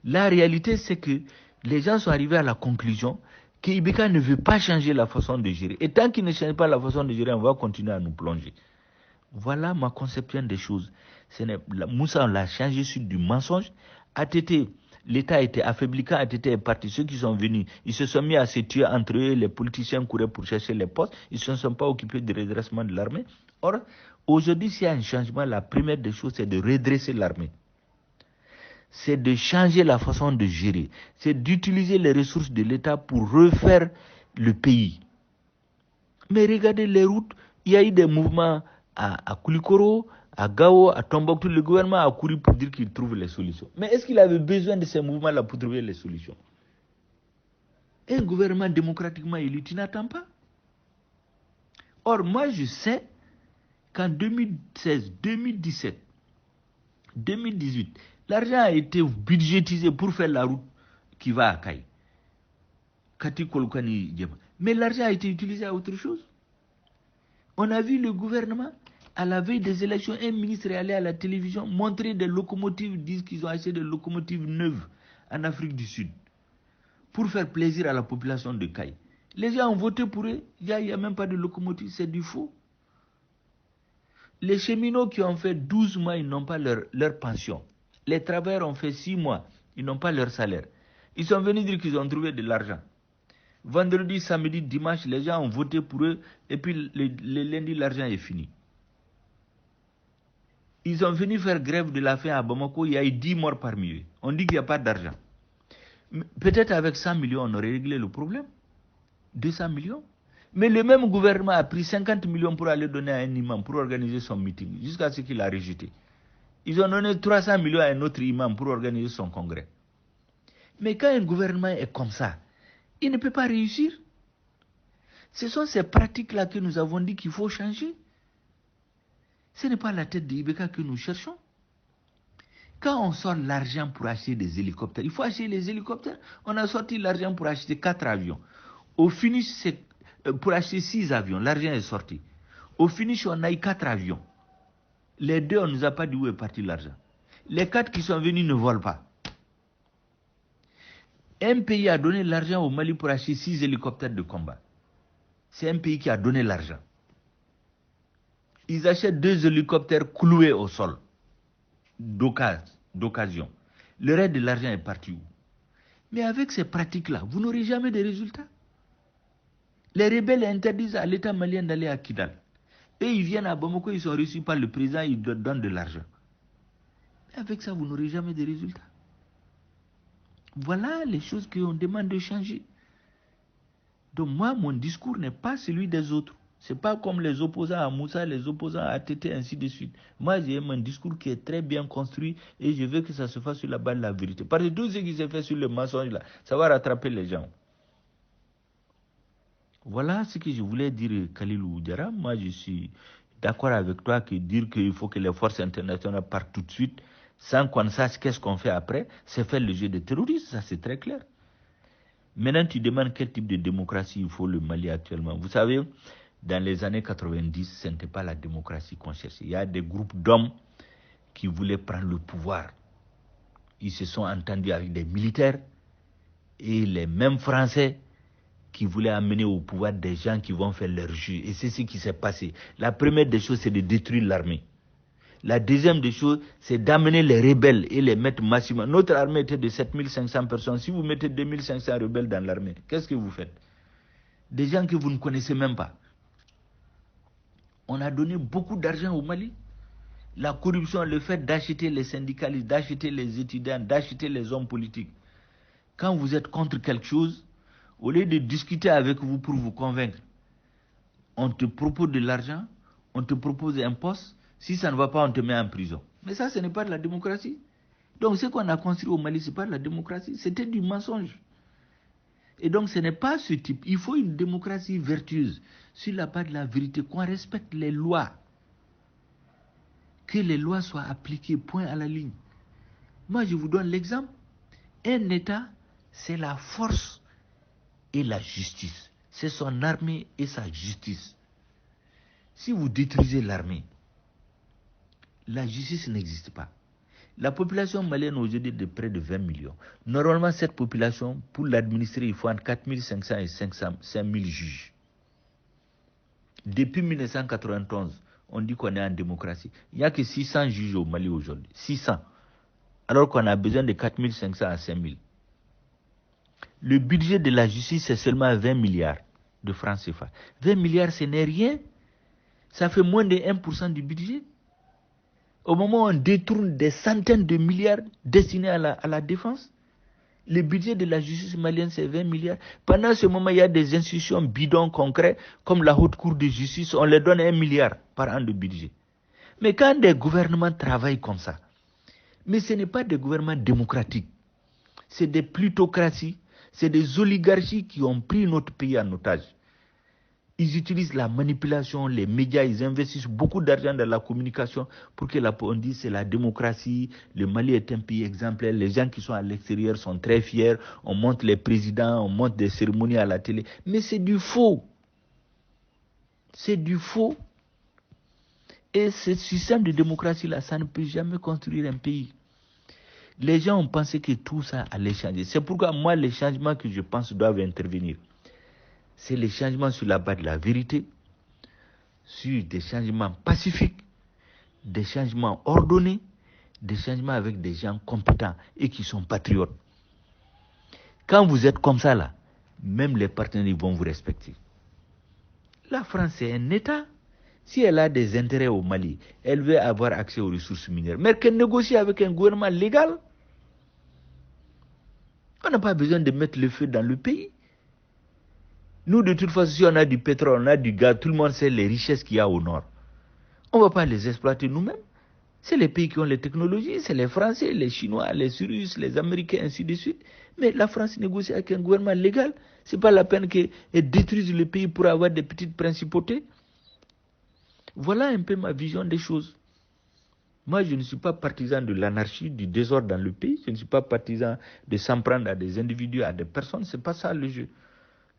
La réalité, c'est que les gens sont arrivés à la conclusion qu'Ibeka ne veut pas changer la façon de gérer. Et tant qu'il ne change pas la façon de gérer, on va continuer à nous plonger. Voilà ma conception des choses. Moussa, on l'a changé sur du mensonge. ATT, l'État était affaibli. Quand ATT est parti, ceux qui sont venus, ils se sont mis à se tuer entre eux. Les politiciens couraient pour chercher les postes. Ils ne se sont pas occupés du redressement de l'armée. Or, aujourd'hui, s'il y a un changement, la première des choses, c'est de redresser l'armée. C'est de changer la façon de gérer. C'est d'utiliser les ressources de l'État pour refaire le pays. Mais regardez les routes. Il y a eu des mouvements à Koulikoro, à Gao, à Tombouctou. Le gouvernement a couru pour dire qu'il trouve les solutions. Mais est-ce qu'il avait besoin de ces mouvements-là pour trouver les solutions? Un gouvernement démocratiquement élu, tu n'attends pas. Or, moi, je sais qu'en 2016, 2017, 2018, l'argent a été budgétisé pour faire la route qui va à Kaï. Mais l'argent a été utilisé à autre chose. On a vu le gouvernement, à la veille des élections, un ministre est allé à la télévision montrer des locomotives, disent qu'ils ont acheté des locomotives neuves en Afrique du Sud pour faire plaisir à la population de Kaï. Les gens ont voté pour eux, il n'y a même pas de locomotive, c'est du faux. Les cheminots qui ont fait 12 mois, ils n'ont pas leur pension. Les travailleurs ont fait 6 mois, ils n'ont pas leur salaire. Ils sont venus dire qu'ils ont trouvé de l'argent. Vendredi, samedi, dimanche, les gens ont voté pour eux et puis le lundi, l'argent est fini. Ils sont venus faire grève de la faim à Bamako, il y a eu 10 morts parmi eux. On dit qu'il n'y a pas d'argent. Peut-être avec 100 millions, on aurait réglé le problème. 200 millions. Mais le même gouvernement a pris 50 millions pour aller donner à un imam pour organiser son meeting, jusqu'à ce qu'il a rejeté. Ils ont donné 300 millions à un autre imam pour organiser son congrès. Mais quand un gouvernement est comme ça, il ne peut pas réussir. Ce sont ces pratiques-là que nous avons dit qu'il faut changer. Ce n'est pas la tête de Ibeka que nous cherchons. Quand on sort l'argent pour acheter des hélicoptères, il faut acheter les hélicoptères. On a sorti l'argent pour acheter 4 avions. Au finish, pour acheter 6 avions, l'argent est sorti. Au finish, on a eu 4 avions. Les 2, on ne nous a pas dit où est parti l'argent. Les 4 qui sont venus ne volent pas. Un pays a donné l'argent au Mali pour acheter 6 hélicoptères de combat. C'est un pays qui a donné l'argent. Ils achètent 2 hélicoptères cloués au sol, d'occasion. Le reste de l'argent est parti où? Mais avec ces pratiques-là, vous n'aurez jamais de résultats. Les rebelles interdisent à l'État malien d'aller à Kidal. Et ils viennent à Bamako, ils sont reçus par le président, ils donnent de l'argent. Mais avec ça, vous n'aurez jamais de résultats. Voilà les choses qu'on demande de changer. Donc moi, mon discours n'est pas celui des autres. Ce n'est pas comme les opposants à Moussa, les opposants à ATT, ainsi de suite. Moi, j'ai un discours qui est très bien construit et je veux que ça se fasse sur la base de la vérité. Parce que tout ce qui s'est fait sur le mensonge, là, ça va rattraper les gens. Voilà ce que je voulais dire, Kalilou Diarra. Moi, je suis d'accord avec toi que dire qu'il faut que les forces internationales partent tout de suite, sans qu'on sache qu'est-ce qu'on fait après, c'est faire le jeu de terroristes, ça c'est très clair. Maintenant, tu demandes quel type de démocratie il faut le Mali actuellement. Vous savez, dans les années 90, ce n'était pas la démocratie qu'on cherchait. Il y a des groupes d'hommes qui voulaient prendre le pouvoir. Ils se sont entendus avec des militaires et les mêmes Français qui voulaient amener au pouvoir des gens qui vont faire leur jeu. Et c'est ce qui s'est passé. La première des choses, c'est de détruire l'armée. La deuxième des choses, c'est d'amener les rebelles et les mettre massivement. Notre armée était de 7500 personnes. Si vous mettez 2500 rebelles dans l'armée, qu'est-ce que vous faites? Des gens que vous ne connaissez même pas. On a donné beaucoup d'argent au Mali. La corruption, le fait d'acheter les syndicalistes, d'acheter les étudiants, d'acheter les hommes politiques. Quand vous êtes contre quelque chose, au lieu de discuter avec vous pour vous convaincre, on te propose de l'argent, on te propose un poste, si ça ne va pas, on te met en prison. Mais ça, ce n'est pas de la démocratie. Donc ce qu'on a construit au Mali, ce n'est pas de la démocratie, c'était du mensonge. Et donc ce n'est pas ce type. Il faut une démocratie vertueuse, sur la base de la vérité, qu'on respecte les lois. Que les lois soient appliquées, point à la ligne. Moi, je vous donne l'exemple. Un État, c'est la force et la justice. C'est son armée et sa justice. Si vous détruisez l'armée, la justice n'existe pas. La population malienne aujourd'hui est de près de 20 millions. Normalement, cette population, pour l'administrer, il faut entre 4500 et 5000 juges. Depuis 1991, on dit qu'on est en démocratie. Il n'y a que 600 juges au Mali aujourd'hui. 600. Alors qu'on a besoin de 4500 à 5000. Le budget de la justice, c'est seulement 20 milliards de francs CFA. 20 milliards, ce n'est rien. Ça fait moins de 1% du budget. Au moment où on détourne des centaines de milliards destinés à la défense, le budget de la justice malienne, c'est 20 milliards. Pendant ce moment, il y a des institutions bidons concrets, comme la Haute Cour de justice, on leur donne 1 milliard par an de budget. Mais quand des gouvernements travaillent comme ça, mais ce n'est pas des gouvernements démocratiques, c'est des plutocraties, c'est des oligarchies qui ont pris notre pays en otage. Ils utilisent la manipulation, les médias, ils investissent beaucoup d'argent dans la communication pour que on dise c'est la démocratie, le Mali est un pays exemplaire, les gens qui sont à l'extérieur sont très fiers, on montre les présidents, on montre des cérémonies à la télé, mais c'est du faux. C'est du faux. Et ce système de démocratie-là, ça ne peut jamais construire un pays. Les gens ont pensé que tout ça allait changer. C'est pourquoi moi, les changements que je pense doivent intervenir, c'est les changements sur la base de la vérité, sur des changements pacifiques, des changements ordonnés, des changements avec des gens compétents et qui sont patriotes. Quand vous êtes comme ça là, même les partenaires vont vous respecter. La France est un État. Si elle a des intérêts au Mali, elle veut avoir accès aux ressources minières, mais qu'elle négocie avec un gouvernement légal. On n'a pas besoin de mettre le feu dans le pays. Nous, de toute façon, si on a du pétrole, on a du gaz, tout le monde sait les richesses qu'il y a au nord. On ne va pas les exploiter nous-mêmes. C'est les pays qui ont les technologies, c'est les Français, les Chinois, les Russes, les Américains, ainsi de suite. Mais la France négocie avec un gouvernement légal. Ce n'est pas la peine qu'elle détruise le pays pour avoir des petites principautés. Voilà un peu ma vision des choses. Moi, je ne suis pas partisan de l'anarchie, du désordre dans le pays. Je ne suis pas partisan de s'en prendre à des individus, à des personnes. Ce n'est pas ça le jeu.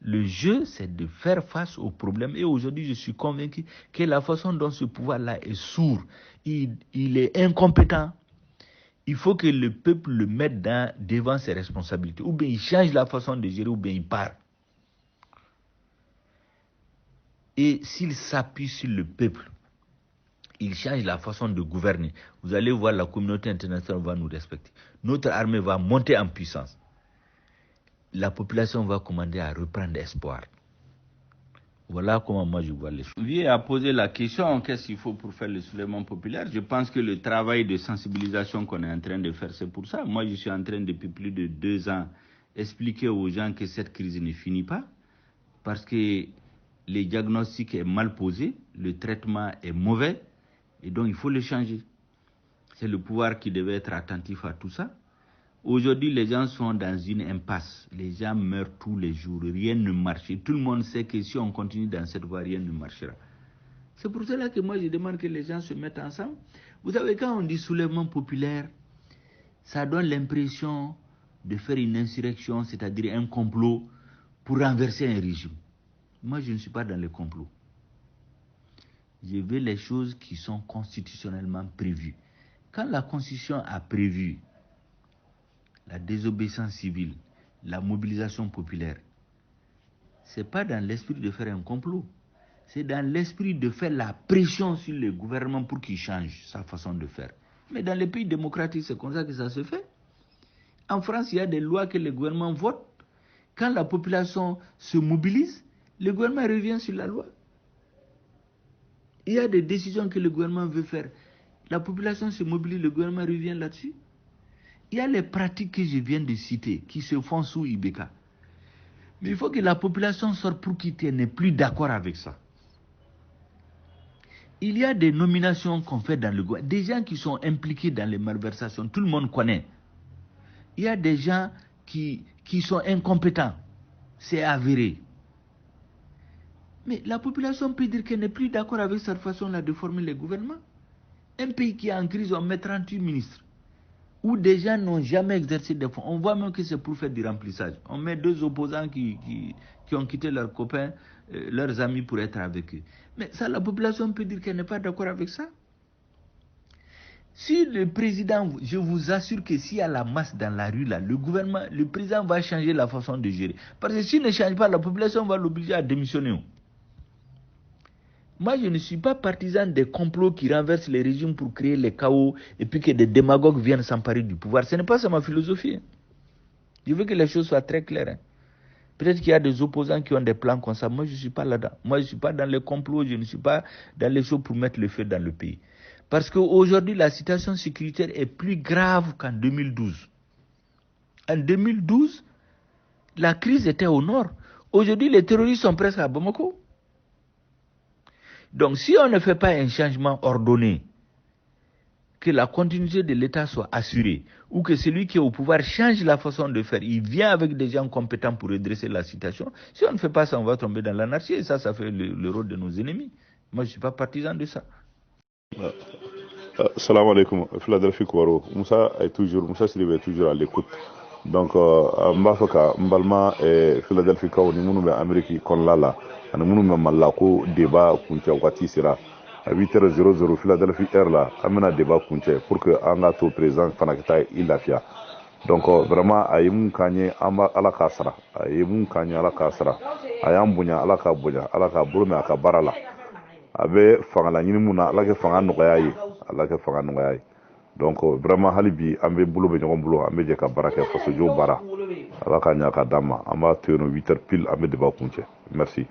Le jeu, c'est de faire face aux problèmes. Et aujourd'hui, je suis convaincu que la façon dont ce pouvoir-là est sourd, il est incompétent. Il faut que le peuple le mette devant ses responsabilités. Ou bien il change la façon de gérer, ou bien il part. Et s'il s'appuie sur le peuple, il change la façon de gouverner. Vous allez voir, la communauté internationale va nous respecter. Notre armée va monter en puissance. La population va commander à reprendre espoir. Voilà comment moi je vois les choses. Vieux a posé la question, qu'est-ce qu'il faut pour faire le soulèvement populaire? Je pense que le travail de sensibilisation qu'on est en train de faire, c'est pour ça. Moi, je suis en train, depuis plus de 2 ans, expliquer aux gens que cette crise ne finit pas, parce que le diagnostic est mal posé, le traitement est mauvais, et donc il faut le changer. C'est le pouvoir qui devait être attentif à tout ça. Aujourd'hui, les gens sont dans une impasse. Les gens meurent tous les jours. Rien ne marche. Tout le monde sait que si on continue dans cette voie, rien ne marchera. C'est pour cela que moi, je demande que les gens se mettent ensemble. Vous savez, quand on dit soulèvement populaire, ça donne l'impression de faire une insurrection, c'est-à-dire un complot pour renverser un régime. Moi, je ne suis pas dans le complot. Je veux les choses qui sont constitutionnellement prévues. Quand la Constitution a prévu la désobéissance civile, la mobilisation populaire, ce n'est pas dans l'esprit de faire un complot. C'est dans l'esprit de faire la pression sur le gouvernement pour qu'il change sa façon de faire. Mais dans les pays démocratiques, c'est comme ça que ça se fait. En France, il y a des lois que le gouvernement vote. Quand la population se mobilise, le gouvernement revient sur la loi. Il y a des décisions que le gouvernement veut faire. La population se mobilise, le gouvernement revient là-dessus. Il y a les pratiques que je viens de citer qui se font sous Ibeka. Mais il faut que la population sorte pour quitter, n'est plus d'accord avec ça. Il y a des nominations qu'on fait dans le gouvernement, des gens qui sont impliqués dans les malversations, tout le monde connaît. Il y a des gens qui sont incompétents, c'est avéré. Mais la population peut dire qu'elle n'est plus d'accord avec cette façon-là de former le gouvernement. Un pays qui est en crise, on met 38 ministres. où des gens n'ont jamais exercé des fonds. On voit même que c'est pour faire du remplissage. On met 2 opposants qui ont quitté leurs copains, leurs amis pour être avec eux. Mais ça, la population peut dire qu'elle n'est pas d'accord avec ça. Si le président, je vous assure que s'il y a la masse dans la rue, là, le gouvernement, le président va changer la façon de gérer. Parce que s'il ne change pas, la population va l'obliger à démissionner. Moi, je ne suis pas partisan des complots qui renversent les régimes pour créer les chaos et puis que des démagogues viennent s'emparer du pouvoir. Ce n'est pas ça ma philosophie. Je veux que les choses soient très claires. Peut-être qu'il y a des opposants qui ont des plans comme ça. Moi, je ne suis pas là-dedans. Moi, je ne suis pas dans les complots. Je ne suis pas dans les choses pour mettre le feu dans le pays. Parce qu'aujourd'hui, la situation sécuritaire est plus grave qu'en 2012. En 2012, la crise était au nord. Aujourd'hui, les terroristes sont presque à Bamako. Donc, si on ne fait pas un changement ordonné, que la continuité de l'État soit assurée, ou que celui qui est au pouvoir change la façon de faire, il vient avec des gens compétents pour redresser la situation, si on ne fait pas ça, on va tomber dans l'anarchie, et ça fait le rôle de nos ennemis. Moi, je ne suis pas partisan de ça. Salam alaikum, Philadelphie Kouaro. Moussa Silibe est toujours à l'écoute. Donc, Mbafaka, Mbalma et Philadelphie Kouaro, ni mounou Amérique Konlala, ni mounou Malako, débat, Kuncha Wati Sira. À 8h00 Philadelphie Air là, amena débat Kuncha pour que Angato président Fanakita il lafia. Donc, vraiment, Aïmoun Kanye, Amba Alakasra, Aïmoun Kanye Alakasra, Ayambunya Alakabunya, Alakaburume Akabarala. Abe fangala ñini mun na ala ke fanga nɔgɔya ye ala ke fanga nɔgɔya ye donc vraiment hali bi an bɛ bolo bɛ ɲɔgɔn bolo an bɛ jɛ ka baara kɛ fasojo baara ala ka ɲa ka d'an ma an b'a to yen nɔ 8h pile an bɛ débat kuncɛ merci.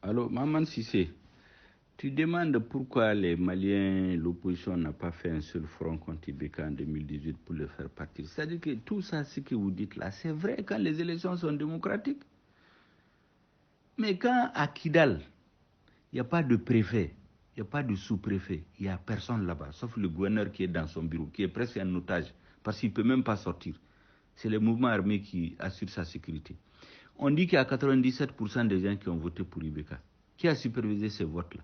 Allô, Maman Sissé, tu demandes pourquoi les Maliens, l'opposition n'a pas fait un seul front contre Ibeka en 2018 pour le faire partir. C'est-à-dire que tout ça, ce que vous dites là, c'est vrai quand les élections sont démocratiques. Mais quand à Kidal, il n'y a pas de préfet, il n'y a pas de sous-préfet, il n'y a personne là-bas, sauf le gouverneur qui est dans son bureau, qui est presque un otage, parce qu'il ne peut même pas sortir. C'est le mouvement armé qui assure sa sécurité. On dit qu'il y a 97% des gens qui ont voté pour Ibeka. Qui a supervisé ces votes-là?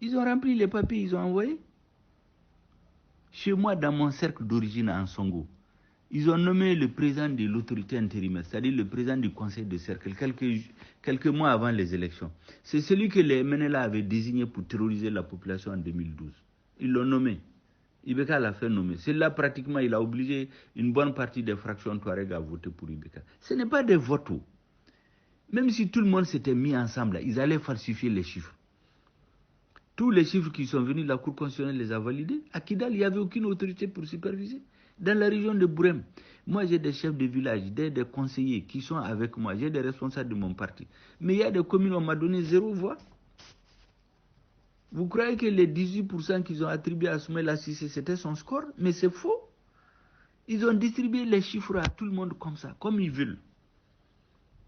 Ils ont rempli les papiers, ils ont envoyé. Chez moi, dans mon cercle d'origine à Ansongo, ils ont nommé le président de l'autorité intérimaire, c'est-à-dire le président du conseil de cercle, quelques mois avant les élections. C'est celui que les MNLA avaient désigné pour terroriser la population en 2012. Ils l'ont nommé. Ibeka l'a fait nommer. C'est là pratiquement, il a obligé une bonne partie des fractions Touareg à voter pour Ibeka. Ce n'est pas des votes. Même si tout le monde s'était mis ensemble, ils allaient falsifier les chiffres. Tous les chiffres qui sont venus, la Cour constitutionnelle les a validés. À Kidal, il n'y avait aucune autorité pour superviser. Dans la région de Bourem, moi j'ai des chefs de village, des conseillers qui sont avec moi, j'ai des responsables de mon parti. Mais il y a des communes où on m'a donné 0 voix. Vous croyez que les 18% qu'ils ont attribués à Soumaïla Cissé, c'était son score? Mais c'est faux. Ils ont distribué les chiffres à tout le monde comme ça, comme ils veulent.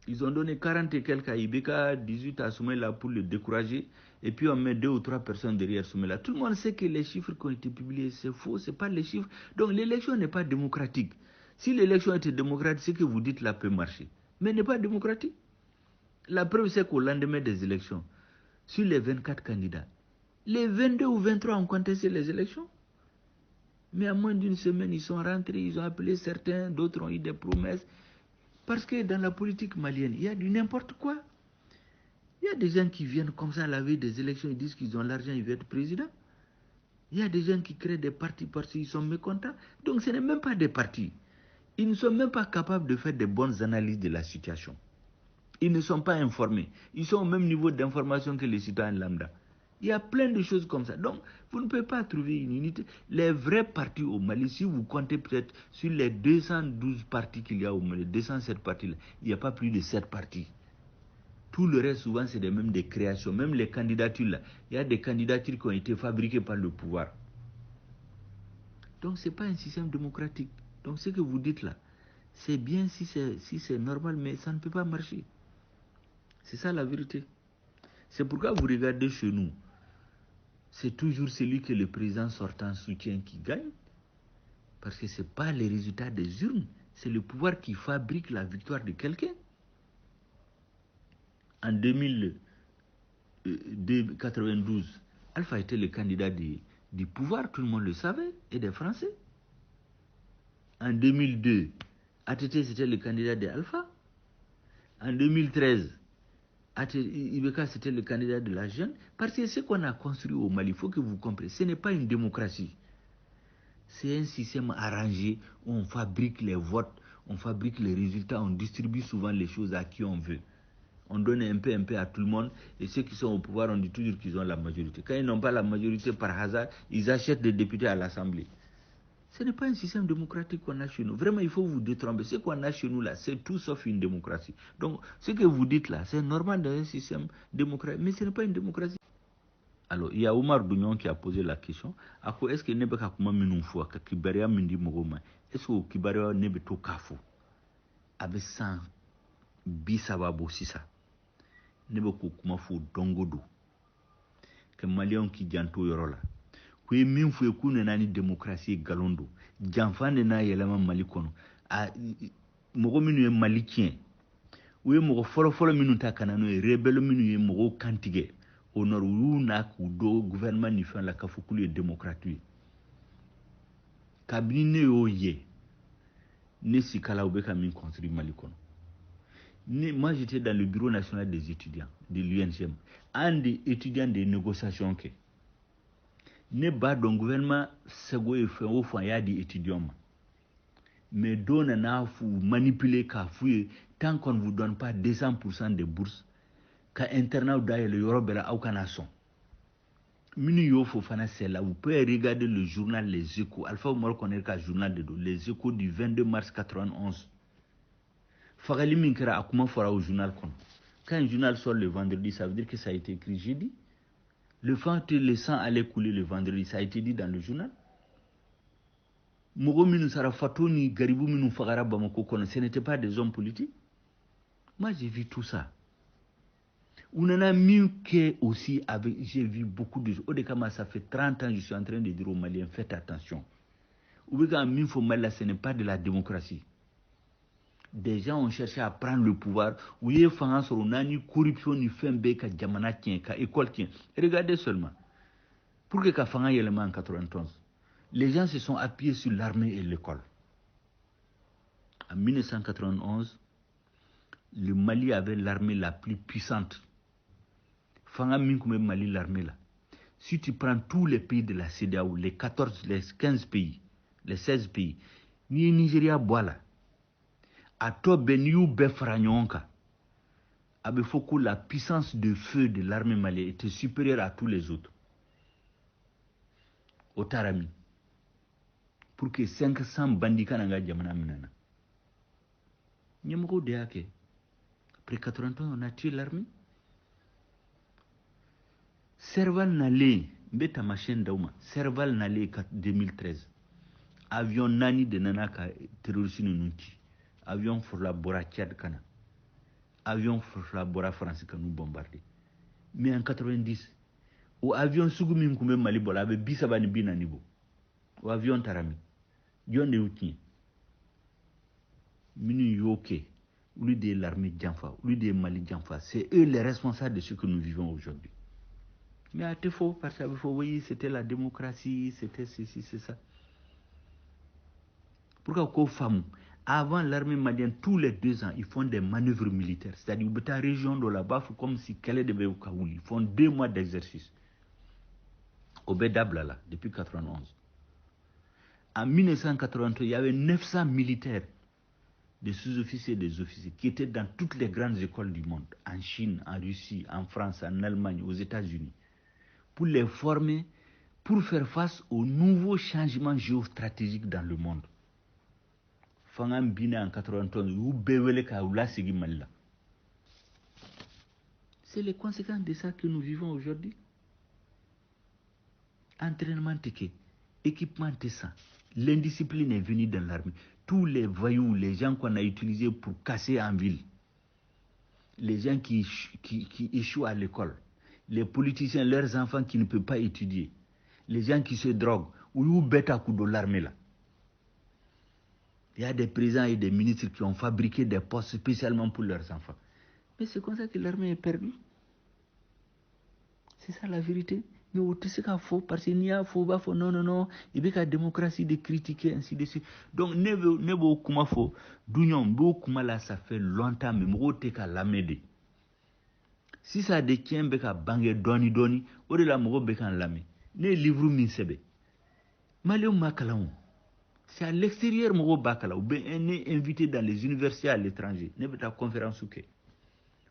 Ils ont donné 40 et quelques à Ibeka, 18 à Soumaïla pour le décourager. Et puis on met 2 ou 3 personnes derrière Soumaïla. Tout le monde sait que les chiffres qui ont été publiés, c'est faux, ce n'est pas les chiffres. Donc l'élection n'est pas démocratique. Si l'élection était démocratique, ce que vous dites là peut marcher. Mais elle n'est pas démocratique. La preuve, c'est qu'au lendemain des élections, sur les 24 candidats, les 22 ou 23 ont contesté les élections. Mais à moins d'une semaine, ils sont rentrés, ils ont appelé certains, d'autres ont eu des promesses. Parce que dans la politique malienne, il y a du n'importe quoi. Il y a des gens qui viennent comme ça à la veille des élections, ils disent qu'ils ont l'argent, ils veulent être président. Il y a des gens qui créent des partis parce qu'ils sont mécontents. Donc ce n'est même pas des partis. Ils ne sont même pas capables de faire des bonnes analyses de la situation. Ils ne sont pas informés. Ils sont au même niveau d'information que les citoyens lambda. Il y a plein de choses comme ça. Donc, vous ne pouvez pas trouver une unité. Les vrais partis au Mali, si vous comptez peut-être sur les 212 partis qu'il y a au Mali, 207 partis, il n'y a pas plus de 7 partis. Tout le reste, souvent, c'est même des créations. Même les candidatures, là, il y a des candidatures qui ont été fabriquées par le pouvoir. Donc, ce n'est pas un système démocratique. Donc, ce que vous dites là, c'est bien si c'est normal, mais ça ne peut pas marcher. C'est ça la vérité. C'est pourquoi vous regardez chez nous, c'est toujours celui que le président sortant soutient qui gagne. Parce que ce n'est pas les résultats des urnes, c'est le pouvoir qui fabrique la victoire de quelqu'un. En 2092, Alpha était le candidat du pouvoir, tout le monde le savait, et des Français. En 2002, ATT c'était le candidat de Alpha. En 2013, Ibeka c'était le candidat de la jeune. Parce que ce qu'on a construit au Mali, il faut que vous compreniez, ce n'est pas une démocratie. C'est un système arrangé où on fabrique les votes, on fabrique les résultats, on distribue souvent les choses à qui on veut. On donne un peu à tout le monde, et ceux qui sont au pouvoir, on dit toujours qu'ils ont la majorité. Quand ils n'ont pas la majorité par hasard, ils achètent des députés à l'Assemblée. Ce n'est pas un système démocratique qu'on a chez nous. Vraiment, il faut vous détromper. Ce qu'on a chez nous là, c'est tout sauf une démocratie. Donc, ce que vous dites là, c'est normal dans un système démocratique, mais ce n'est pas une démocratie. Alors, il y a Omar Dounion qui a posé la question. Est-ce que ne peut pas comme fois que Kibaria Mindi Mogoma, est-ce que Kibaria ne peut pas kafou avec 100 bisababo si ça ne peut pas comme fou dongodo que Malion qui janto yorola que min fou ekune nani démocratie galondo janfane na yelama malikono a mogo minu ye malikien ou ye mogo folo minu ta kanano e rebelle minu ye mogo kantige honor wu na ku do gouvernement ni fait la kafukulu et démocratie kabine yo ye ne sikala ubeka min construit malikono. Moi, j'étais dans le bureau national des étudiants de l'UNGM. Un des étudiants des négociations que ne pas dans le gouvernement sego e fait au fond il y a des étudiants. Mais donne na vous manipuler ka fouiller tant qu'on ne vous donne pas 200% de bourses ka internat d'ailleurs le Europe là au Canada. Minu yo fofana c'est là vous pouvez regarder le journal Les Échos. Alpha Omar connaît le journal de Les Échos du 22 mars 91. Fagali Minkera a comment fera au journal kon. Quand un journal sort le vendredi, ça veut dire que ça a été écrit jeudi. Le fait que le sang allait couler le vendredi, ça a été dit dans le journal. Mogo Minu Sarafatoni, Garibou Minu Fagara Bamako kon, ce n'étaient pas des hommes politiques. Moi j'ai vu tout ça. On en a mieux que aussi avec, j'ai vu beaucoup de choses. Odekama, ça fait 30 ans que je suis en train de dire aux Maliens, faites attention. Oubega Minfo Mali, ce n'est pas de la démocratie. Des gens ont cherché à prendre le pouvoir. Où il y a une corruption, ni fait ka jamana tient, ka école tient. Regardez seulement. Pour que Kafanga y ait en 91, les gens se sont appuyés sur l'armée et l'école. En 1991, le Mali avait l'armée la plus puissante. Fanga Minkume Mali, l'armée là. Si tu prends tous les pays de la CEDEAO, les 14, les 15 pays, les 16 pays, ni Nigeria boila. A to beniou befranyonka. Abe foko la puissance de feu de l'armée malienne était supérieure à tous les autres. Au Tarami. Pour que 500 bandits kananga jamana minana. Nyamoko deake. Après 80 ans, on a tué l'armée. Serval Nalé, mbeta machine dauma. Serval Nalé 2013. Avion Nani de Nanaka terroriste nunti. Avion pour la Bora Tchad Kana. Avion pour la Bora France qui nous bombardé. Mais en 90, au avion Sugumi Mkume Malibola avait Bisabani Binanibo. Au avion Tarami. Yon de Outni. Minu Yoke. Lui de l'armée Djanfa. Lui de Mali Djanfa. C'est eux les responsables de ce que nous vivons aujourd'hui. Mais à défaut, parce qu'il faut voir, c'était la démocratie, c'était ceci, c'est ça. Pourquoi qu'aux femmes, avant l'armée malienne, tous les 2 ans, ils font des manœuvres militaires. C'est-à-dire, dans la région de là-bas, comme si Calais devait au Kaouli. Ils font 2 mois d'exercice. Au Bédable, là, depuis 1991. En 1983, il y avait 900 militaires, des sous-officiers et des officiers, qui étaient dans toutes les grandes écoles du monde, en Chine, en Russie, en France, en Allemagne, aux États-Unis, pour les former, pour faire face aux nouveaux changements géostratégiques dans le monde. Fangam Bina en 91, ou Bewele Kaoula Sigi Malila. C'est les conséquences de ça que nous vivons aujourd'hui. Entraînement ticket, équipement tessin. L'indiscipline est venue dans l'armée. Tous les voyous, les gens qu'on a utilisés pour casser en ville, les gens qui échouent à l'école, les politiciens, leurs enfants qui ne peuvent pas étudier, les gens qui se droguent, ou bêtent à coup de l'armée là. Il y a des présidents et des ministres qui ont fabriqué des postes spécialement pour leurs enfants. Mais c'est comme ça que l'armée est perdue. C'est ça la vérité. mais au TCK faux parce qu'il y a faux bah faux non il y a la démocratie de critiquer ainsi de suite donc ne beau kuma faux d'union beau kuma là ça fait longtemps mais moi TCK l'amède si ça détient beka bangé doni au de la moi beka l'amé ne livre min sebe malé makalaon c'est à l'extérieur moi bakala ou bien invité dans les universités à l'étranger ne beta conférence ou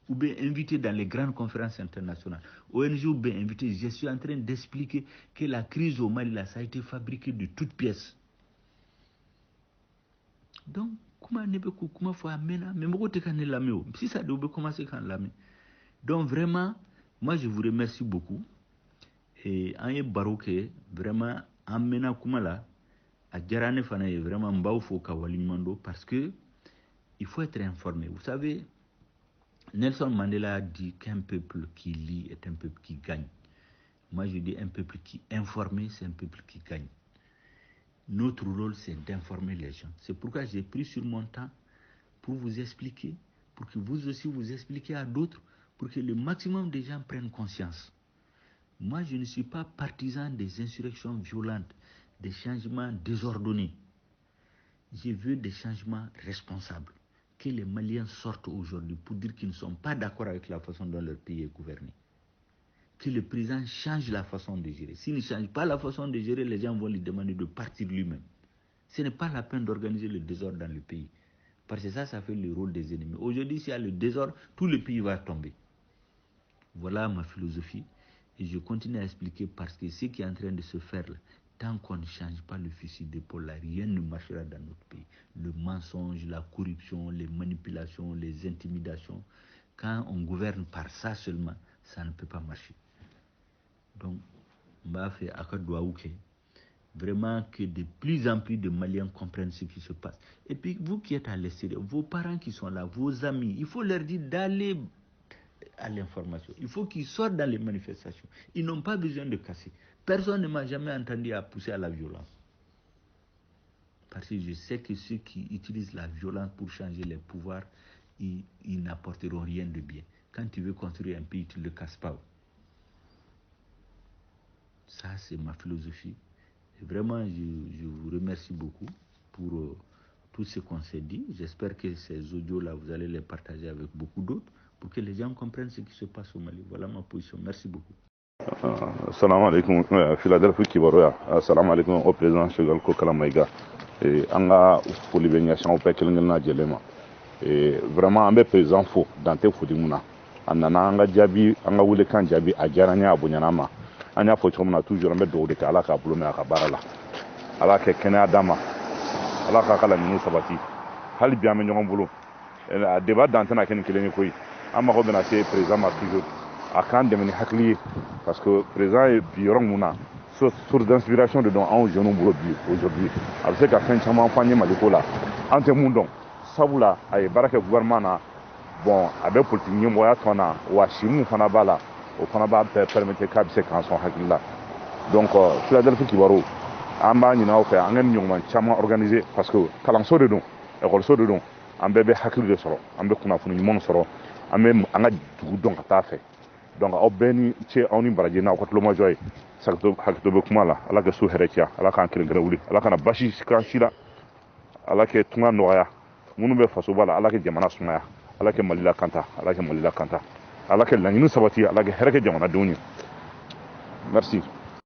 ou bien invité dans les grandes conférences internationales. ONG ou bien invité, je suis en train d'expliquer que la crise au Mali, là, ça a été fabriqué de toutes pièces. Donc, comment faut amener, mais moi, si ça doit commencer quand l'amener. Donc, vraiment, moi, je vous remercie beaucoup. Et en baroque, vraiment, amener comment là, à Djarane Fanaye, vraiment, m'baoufo kawalimando, parce que il faut être informé. Vous savez, Nelson Mandela a dit qu'un peuple qui lit est un peuple qui gagne. Moi, je dis un peuple qui est informé, c'est un peuple qui gagne. Notre rôle, c'est d'informer les gens. C'est pourquoi j'ai pris sur mon temps pour vous expliquer, pour que vous aussi vous expliquiez à d'autres, pour que le maximum des gens prennent conscience. Moi, je ne suis pas partisan des insurrections violentes, des changements désordonnés. Je veux des changements responsables. Que les Maliens sortent aujourd'hui pour dire qu'ils ne sont pas d'accord avec la façon dont leur pays est gouverné. Que le président change la façon de gérer. S'il ne change pas la façon de gérer, les gens vont lui demander de partir lui-même. Ce n'est pas la peine d'organiser le désordre dans le pays. Parce que ça fait le rôle des ennemis. Aujourd'hui, s'il y a le désordre, tout le pays va tomber. Voilà ma philosophie. Et je continue à expliquer parce que ce qui est en train de se faire là, tant qu'on ne change pas le fusil d'épaule, rien ne marchera dans notre pays. Le mensonge, la corruption, les manipulations, les intimidations, quand on gouverne par ça seulement, ça ne peut pas marcher. Donc, m'a fait akadouaouké. Vraiment que de plus en plus de Maliens comprennent ce qui se passe. Et puis, vous qui êtes à l'extérieur, vos parents qui sont là, vos amis, il faut leur dire d'aller à l'information. Il faut qu'ils sortent dans les manifestations. Ils n'ont pas besoin de casser. Personne ne m'a jamais entendu à pousser à la violence. Parce que je sais que ceux qui utilisent la violence pour changer les pouvoirs, ils n'apporteront rien de bien. Quand tu veux construire un pays, tu ne le casses pas. Ça, c'est ma philosophie. Et vraiment, je vous remercie beaucoup pour tout ce qu'on s'est dit. J'espère que ces audios-là, vous allez les partager avec beaucoup d'autres pour que les gens comprennent ce qui se passe au Mali. Voilà ma position. Merci beaucoup. Assalamu alaikum, Philadelphie Kibaroya. Assalamu alaikum au président Choguel Kokala Maïga. Anga foli be nya shango pe kelengel na jelema. Vraiment ambe président fo dante fodi muna. Anana anga jabi anga wule kan jabi ajaranya abunyanama. Anya fo chomna toujours ambe do de kala ka bulume aka barala. Ala ke kene adama. Ala ka kala ni sabati. Hali biame nyongo bulu. Débat dante na ken kelengi koy. Amma ko bena se président ma toujours akan demeni hakli parce que président est biorong muna source d'inspiration de don en jeune aujourd'hui avec ce qu'a fait chama fanye malikola ante mundon sabula ay baraka gouvernement na bon avec politique nyimo ya tona wa shimu fana bala o fana ba permettre ka bise kan son hakilla donc Philadelphie Kibaro amba ni na o fe angen nyoma chama organisé parce que kalanso de don école so de don ambe be hakili de soro ambe kuna funu nyimo soro ambe anga dugu don ka ta fe donc aw beni ci awni baraje na ko loma joy sakto hakto be kuma la ala ka su heretia ala kan kirin gara wuli ala kana bashi kan shira ala ke tunga noya munu be faso bala ala ke jamana sumaya ala ke malila kanta ala ke malila kanta ala ke langinu sabati ala ke hereke jamana duni merci